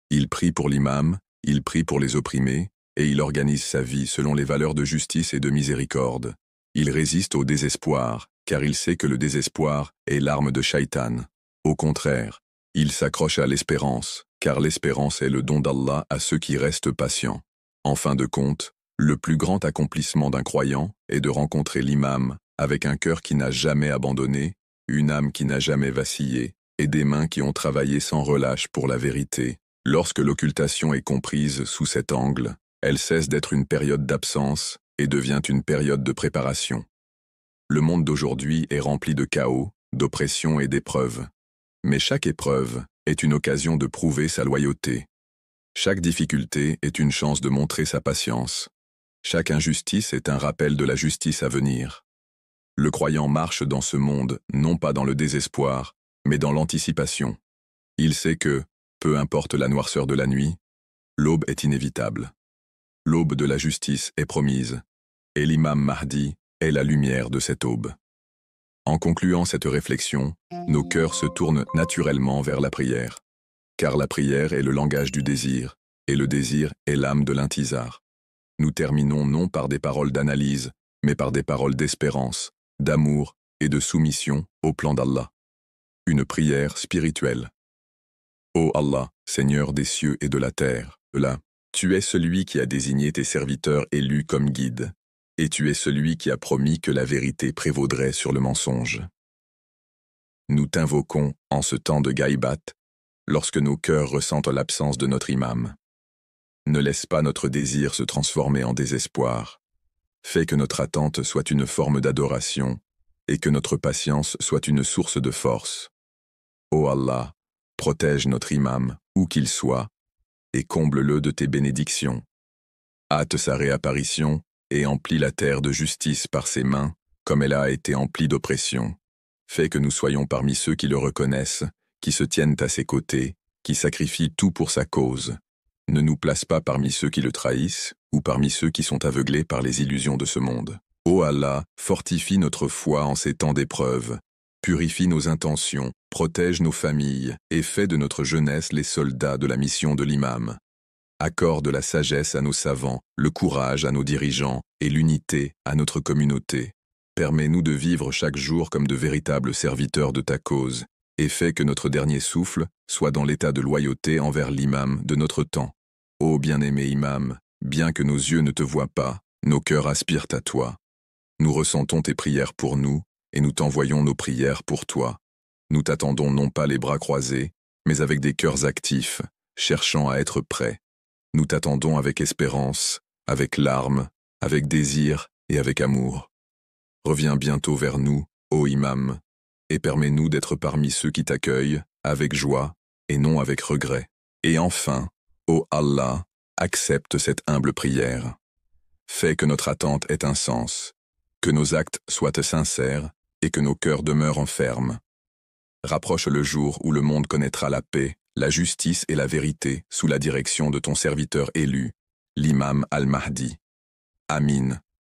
Il prie pour l'imam, il prie pour les opprimés, et il organise sa vie selon les valeurs de justice et de miséricorde. Il résiste au désespoir, car il sait que le désespoir est l'arme de Shaitan. Au contraire, il s'accroche à l'espérance, car l'espérance est le don d'Allah à ceux qui restent patients. En fin de compte, le plus grand accomplissement d'un croyant est de rencontrer l'imam avec un cœur qui n'a jamais abandonné, une âme qui n'a jamais vacillé, et des mains qui ont travaillé sans relâche pour la vérité. Lorsque l'occultation est comprise sous cet angle, elle cesse d'être une période d'absence et devient une période de préparation. Le monde d'aujourd'hui est rempli de chaos, d'oppression et d'épreuves. Mais chaque épreuve est une occasion de prouver sa loyauté. Chaque difficulté est une chance de montrer sa patience. Chaque injustice est un rappel de la justice à venir. Le croyant marche dans ce monde, non pas dans le désespoir, mais dans l'anticipation. Il sait que, peu importe la noirceur de la nuit, l'aube est inévitable. L'aube de la justice est promise, et l'imam Mahdi est la lumière de cette aube. En concluant cette réflexion, nos cœurs se tournent naturellement vers la prière, car la prière est le langage du désir, et le désir est l'âme de l'intizar. Nous terminons non par des paroles d'analyse, mais par des paroles d'espérance, d'amour et de soumission au plan d'Allah. Une prière spirituelle. Ô Allah, Seigneur des cieux et de la terre, là, tu es celui qui a désigné tes serviteurs élus comme guides, et tu es celui qui a promis que la vérité prévaudrait sur le mensonge. Nous t'invoquons en ce temps de Ghaïbat, lorsque nos cœurs ressentent l'absence de notre imam. Ne laisse pas notre désir se transformer en désespoir. Fais que notre attente soit une forme d'adoration, et que notre patience soit une source de force. Ô Allah, protège notre imam, où qu'il soit, et comble-le de tes bénédictions. Hâte sa réapparition, et emplis la terre de justice par ses mains, comme elle a été emplie d'oppression. Fais que nous soyons parmi ceux qui le reconnaissent, qui se tiennent à ses côtés, qui sacrifient tout pour sa cause. Ne nous place pas parmi ceux qui le trahissent, ou parmi ceux qui sont aveuglés par les illusions de ce monde. Ô Allah, fortifie notre foi en ces temps d'épreuve, purifie nos intentions, protège nos familles, et fais de notre jeunesse les soldats de la mission de l'imam. Accorde la sagesse à nos savants, le courage à nos dirigeants, et l'unité à notre communauté. Permets-nous de vivre chaque jour comme de véritables serviteurs de ta cause, et fais que notre dernier souffle soit dans l'état de loyauté envers l'imam de notre temps. Ô bien-aimé imam, bien que nos yeux ne te voient pas, nos cœurs aspirent à toi. Nous ressentons tes prières pour nous, et nous t'envoyons nos prières pour toi. Nous t'attendons non pas les bras croisés, mais avec des cœurs actifs, cherchant à être prêts. Nous t'attendons avec espérance, avec larmes, avec désir et avec amour. Reviens bientôt vers nous, ô imam, et permets-nous d'être parmi ceux qui t'accueillent, avec joie et non avec regret. Et enfin, ô Allah, accepte cette humble prière. Fais que notre attente ait un sens, que nos actes soient sincères et que nos cœurs demeurent en ferme. Rapproche le jour où le monde connaîtra la paix, la justice et la vérité sous la direction de ton serviteur élu, l'imam al-Mahdi. Amin.